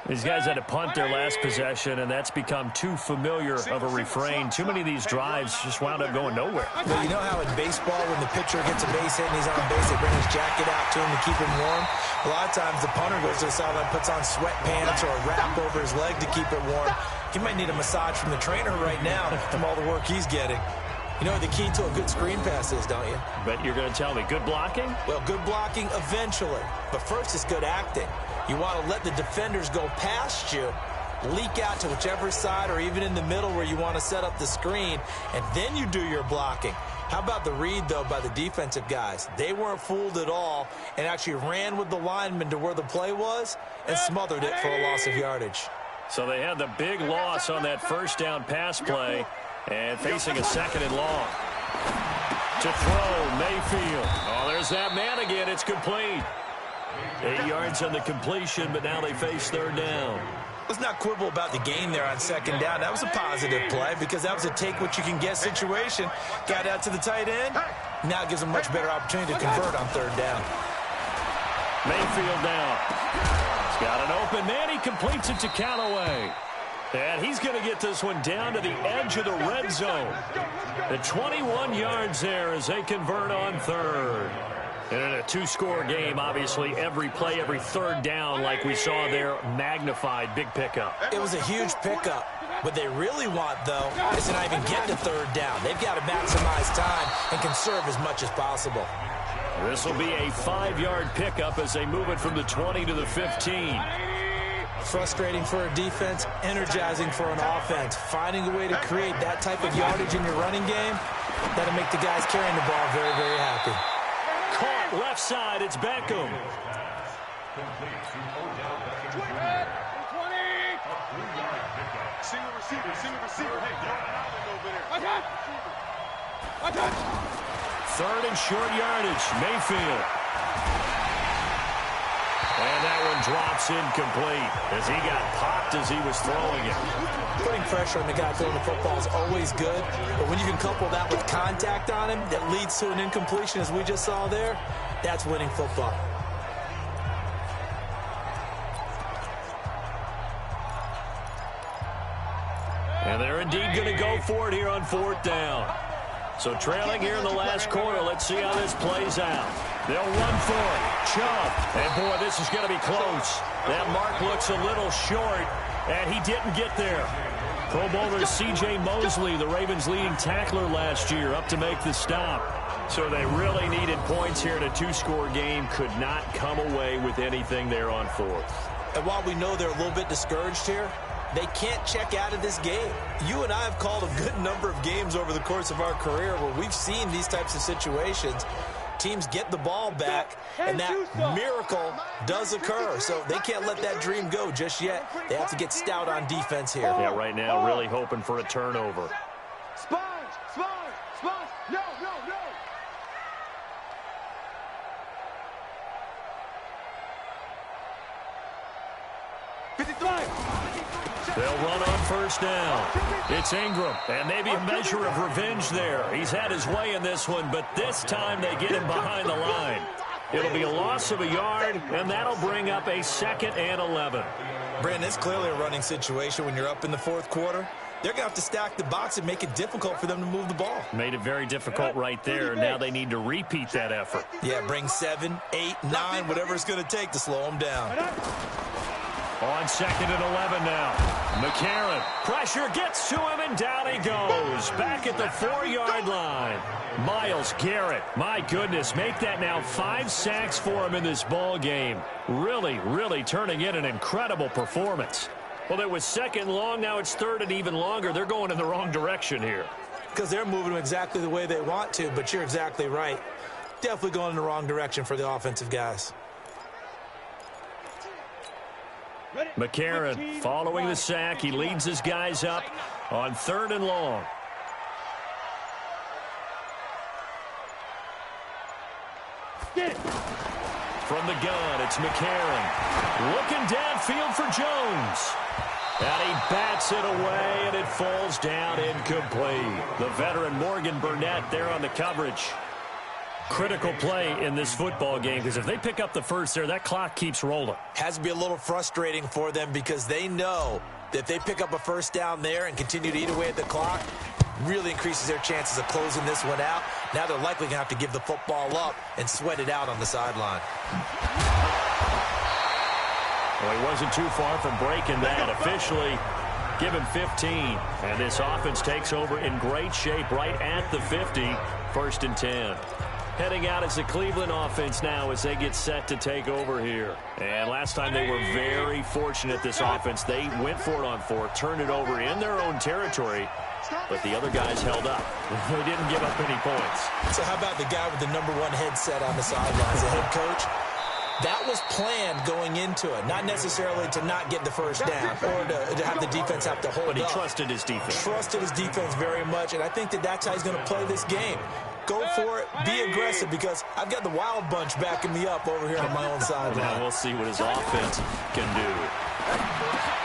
These guys had to punt their last possession, and that's become too familiar of a refrain. Too many of these drives just wound up going nowhere. Well, you know how in baseball, when the pitcher gets a base hit and he's on base, they bring his jacket out to him to keep him warm? A lot of times the punter goes to the sideline, puts on sweatpants or a wrap over his leg to keep it warm. He might need a massage from the trainer right now from all the work he's getting. You know what the key to a good screen pass is, don't you? Bet you're going to tell me good blocking? Well, good blocking eventually. But first it's good acting. You want to let the defenders go past you, leak out to whichever side or even in the middle where you want to set up the screen, and then you do your blocking. How about the read, though, by the defensive guys? They weren't fooled at all and actually ran with the lineman to where the play was and smothered it for a loss of yardage. So they had the big loss on that first down pass play and facing a 2nd and long. To throw, Mayfield. Oh, there's that man again. It's complete. 8 yards on the completion, but now they face 3rd down. Let's not quibble about the gain there on 2nd down. That was a positive play because that was a take-what-you-can-get situation. Got out to the tight end. Now it gives them a much better opportunity to convert on 3rd down. Mayfield down. He's got an open man. He completes it to Callaway. And he's going to get this one down to the edge of the red zone. The 21 yards there as they convert on 3rd. And in a 2-score game, obviously, every play, every 3rd down, like we saw there, magnified, big pickup. It was a huge pickup. What they really want, though, is to not even get to 3rd down. They've got to maximize time and conserve as much as possible. This will be a 5-yard pickup as they move it from the 20 to the 15. Frustrating for a defense, energizing for an offense. Finding a way to create that type of yardage in your running game, that'll make the guys carrying the ball very, very happy. Caught left side, it's Beckham. Single receiver. Hey, throw an island over there. 3rd and short yardage, Mayfield. And that one drops incomplete as he got popped as he was throwing it. Putting pressure on the guy throwing the football is always good, but when you can couple that with contact on him that leads to an incompletion, as we just saw there, that's winning football. And they're indeed going to go for it here on 4th down. So trailing here in the last quarter, let's see how this plays out. They'll run for it. Chubb. And, boy, this is going to be close. That mark looks a little short, and he didn't get there. Pro Bowler C.J. Mosley, the Ravens' leading tackler last year, up to make the stop. So they really needed points here in a 2-score game. Could not come away with anything there on 4th. And while we know they're a little bit discouraged here, they can't check out of this game. You and I have called a good number of games over the course of our career where we've seen these types of situations. Teams get the ball back, and that miracle does occur. So they can't let that dream go just yet. They have to get stout on defense here. Yeah, right now really hoping for a turnover. Sponge. No. 55. They'll run on first down. It's Ingram, and maybe a measure of revenge there. He's had his way in this one, but this time they get him behind the line. It'll be a loss of a yard, and that'll bring up a 2nd and 11. Brandon, it's clearly a running situation when you're up in the fourth quarter. They're going to have to stack the box and make it difficult for them to move the ball. Made it very difficult right there. Now they need to repeat that effort. Yeah, bring 7, 8, 9, whatever it's going to take to slow them down. On 2nd and 11 now. McCarron. Pressure gets to him, and down he goes. Back at the 4-yard line. Myles Garrett, my goodness, make that now 5 sacks for him in this ball game. Really, really turning in an incredible performance. Well, it was 2nd long, now it's 3rd and even longer. They're going in the wrong direction here. Because they're moving them exactly the way they want to, but you're exactly right. Definitely going in the wrong direction for the offensive guys. McCarron following the sack. He leads his guys up on 3rd and long. From the gun, it's McCarron. Looking downfield for Jones. And he bats it away, and it falls down incomplete. The veteran Morgan Burnett there on the coverage. Critical play in this football game, because if they pick up the first there, that clock keeps rolling. Has to be a little frustrating for them because they know that if they pick up a first down there and continue to eat away at the clock, really increases their chances of closing this one out. Now they're likely going to have to give the football up and sweat it out on the sideline. Well, he wasn't too far from breaking that. Officially, give him 15. And this offense takes over in great shape right at the 50. 1st and 10. Heading out as the Cleveland offense now as they get set to take over here. And last time they were very fortunate, this offense. They went for it on 4th, turned it over in their own territory, but the other guys held up. They didn't give up any points. So how about the guy with the #1 headset on the sidelines, the head coach? That was planned going into it, not necessarily to not get the first down or to have the defense have to hold up. But he trusted his defense. Trusted his defense very much, and I think that that's how he's going to play this game. Go for it, be aggressive, because I've got the wild bunch backing me up over here on my own sideline. Now we'll see what his offense can do.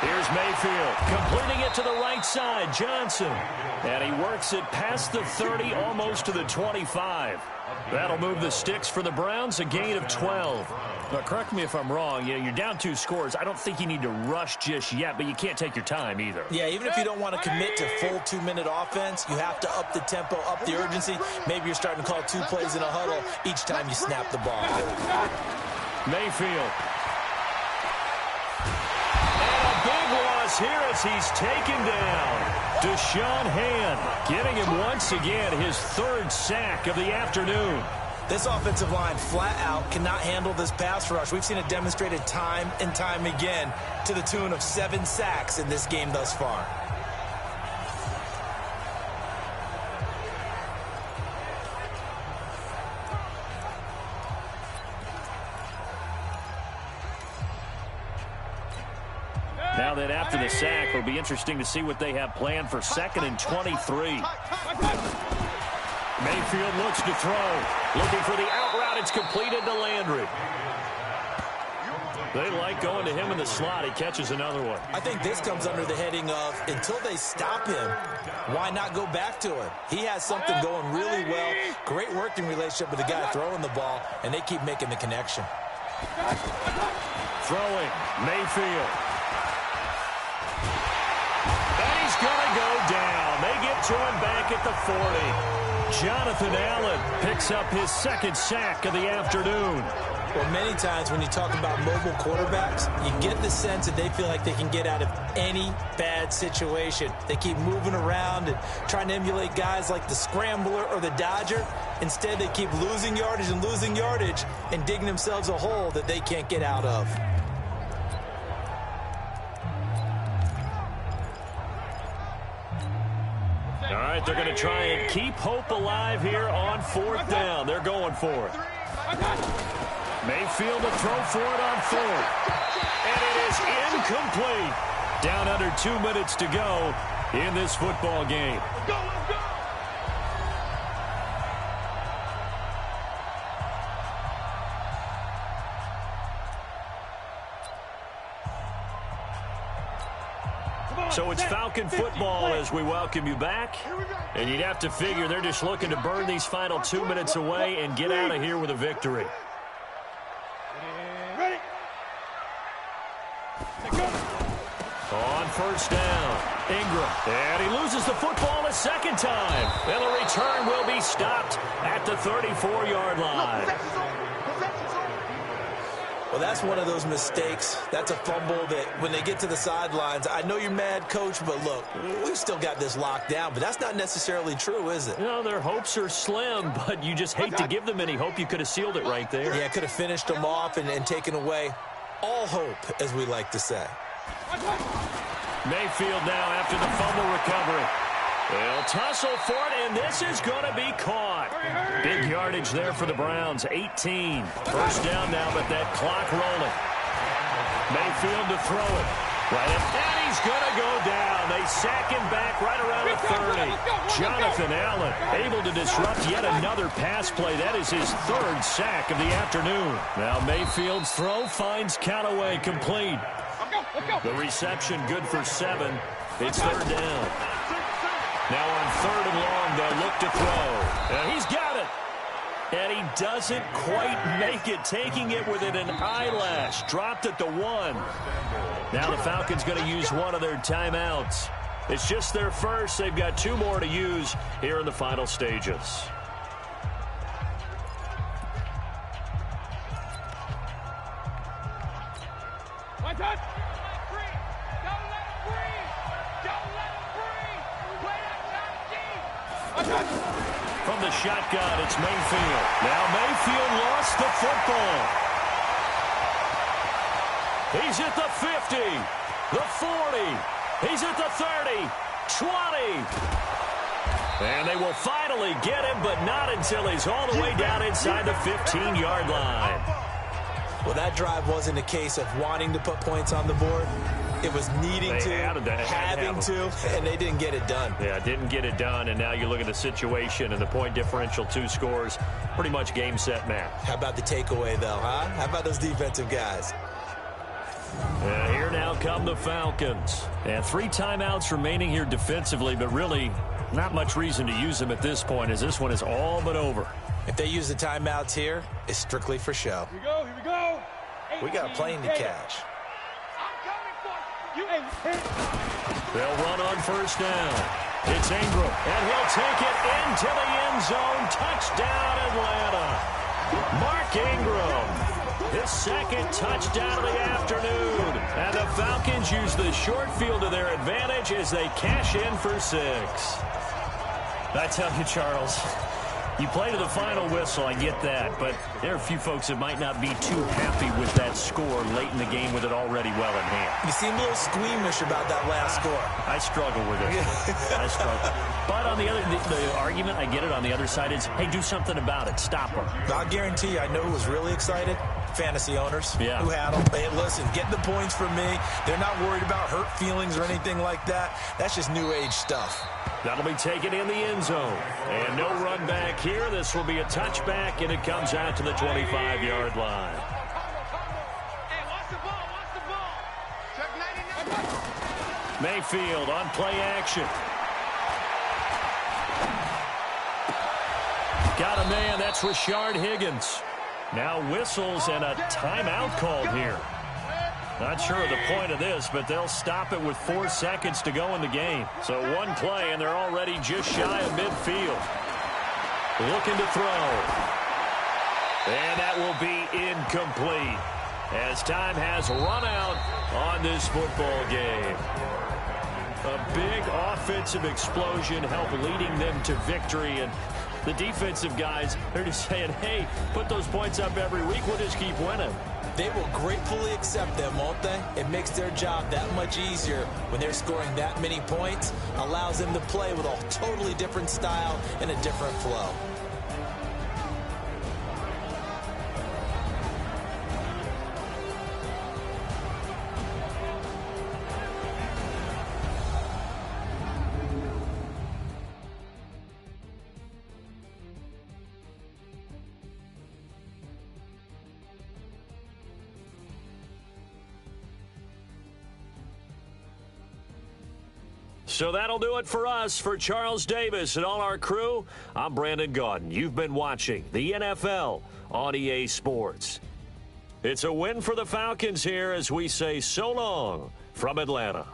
Here's Mayfield, completing it to the right side, Johnson. And he works it past the 30, almost to the 25. That'll move the sticks for the Browns, a gain of 12. Now, correct me if I'm wrong. You're down 2 scores. I don't think you need to rush just yet, but you can't take your time either. Yeah, even if you don't want to commit to full 2-minute offense, you have to up the tempo, up the urgency. Maybe you're starting to call 2 plays in a huddle each time you snap the ball. Mayfield. And a big loss here as he's taken down. Deshaun Hand getting him once again his 3rd sack of the afternoon. This offensive line flat out cannot handle this pass rush. We've seen it demonstrated time and time again to the tune of 7 sacks in this game thus far. Now that after the sack, it'll be interesting to see what they have planned for 2nd and 23. Mayfield looks to throw. Looking for the out route. It's completed to Landry. They like going to him in the slot. He catches another one. I think this comes under the heading of, until they stop him, why not go back to him? He has something going really well. Great working relationship with the guy throwing the ball, and they keep making the connection. Throwing. Mayfield. And he's going to go down. They get to him back at the 40. Jonathan Allen picks up his 2nd sack of the afternoon. Well, many times when you talk about mobile quarterbacks, you get the sense that they feel like they can get out of any bad situation. They keep moving around and trying to emulate guys like the Scrambler or the Dodger. Instead, they keep losing yardage and digging themselves a hole that they can't get out of. All right, they're going to try and keep hope alive here on 4th down. They're going for it. Mayfield to throw for it on 4th. And it is incomplete. Down under 2 minutes to go in this football game. So it's Falcon football as we welcome you back. And you'd have to figure they're just looking to burn these final 2 minutes away and get out of here with a victory. Ready? Go. On first down, Ingram. And he loses the football a second time. And the return will be stopped at the 34-yard line. Well, that's one of those mistakes. That's a fumble that when they get to the sidelines, I know you're mad, Coach, but look, we've still got this locked down. But that's not necessarily true, is it? You know, their hopes are slim, but you just hate to give them any hope. You could have sealed it right there. Yeah, could have finished them off and taken away all hope, as we like to say. Mayfield now after the fumble recovery. They'll tussle for it, and this is going to be caught. Big yardage there for the Browns, 18. First down now, but that clock rolling. Mayfield to throw it. And he's going to go down. They sack him back right around the 30. Jonathan Allen able to disrupt yet another pass play. That is his third sack of the afternoon. Now Mayfield's throw finds Callaway complete. The reception good for 7. It's third down. Now on third and long, they'll look to throw. And he's got it. And he doesn't quite make it, taking it within an eyelash. Dropped at the 1. Now the Falcons going to use one of their timeouts. It's just their first. They've got 2 more to use here in the final stages. One touch. Don't let him breathe. Don't let him breathe. Play that shot, G. One touch. From the shotgun, it's Mayfield. Now Mayfield lost the football. He's at the 50, the 40. He's at the 30, 20. And they will finally get him, but not until he's all the way down inside the 15-yard line. Well, that drive wasn't a case of wanting to put points on the board. It was needing to, having to, and they didn't get it done. Yeah, didn't get it done, and now you look at the situation and the point differential, 2 scores, pretty much game, set, match. How about the takeaway, though, huh? How about those defensive guys? And here now come the Falcons. And 3 timeouts remaining here defensively, but really not much reason to use them at this point, as this one is all but over. If they use the timeouts here, it's strictly for show. Here we go. Here we go. We got a plane to catch. I'm coming for you. They'll run on first down. It's Ingram, and he'll take it into the end zone. Touchdown, Atlanta. Mark Ingram, his second touchdown of the afternoon. And the Falcons use the short field to their advantage as they cash in for 6. I tell you, Charles, you play to the final whistle, I get that, but there are a few folks that might not be too happy with that score late in the game with it already well in hand. You seem a little squeamish about that last score. I struggle with it. I struggle. But on the other, the argument, I get it, on the other side is, hey, do something about it. Stop them. I'll guarantee you, I know who was really excited. Fantasy owners who had them. Hey, listen, get the points from me. They're not worried about hurt feelings or anything like that. That's just new age stuff. That'll be taken in the end zone. And no run back here. This will be a touchback, and it comes out to the 25-yard line. Hey, watch the ball. Watch the ball. Check 99. Mayfield on play action. Got a man. That's Rashard Higgins. Now whistles and a timeout called here. Not sure of the point of this, but they'll stop it with 4 seconds to go in the game. So 1 play, and they're already just shy of midfield. Looking to throw. And that will be incomplete as time has run out on this football game. A big offensive explosion helped leading them to victory, and the defensive guys, they're just saying, hey, put those points up every week. We'll just keep winning. They will gratefully accept them, won't they? It makes their job that much easier when they're scoring that many points. Allows them to play with a totally different style and a different flow. So that'll do it for us. For Charles Davis and all our crew, I'm Brandon Gaudin. You've been watching the NFL on EA Sports. It's a win for the Falcons here as we say so long from Atlanta.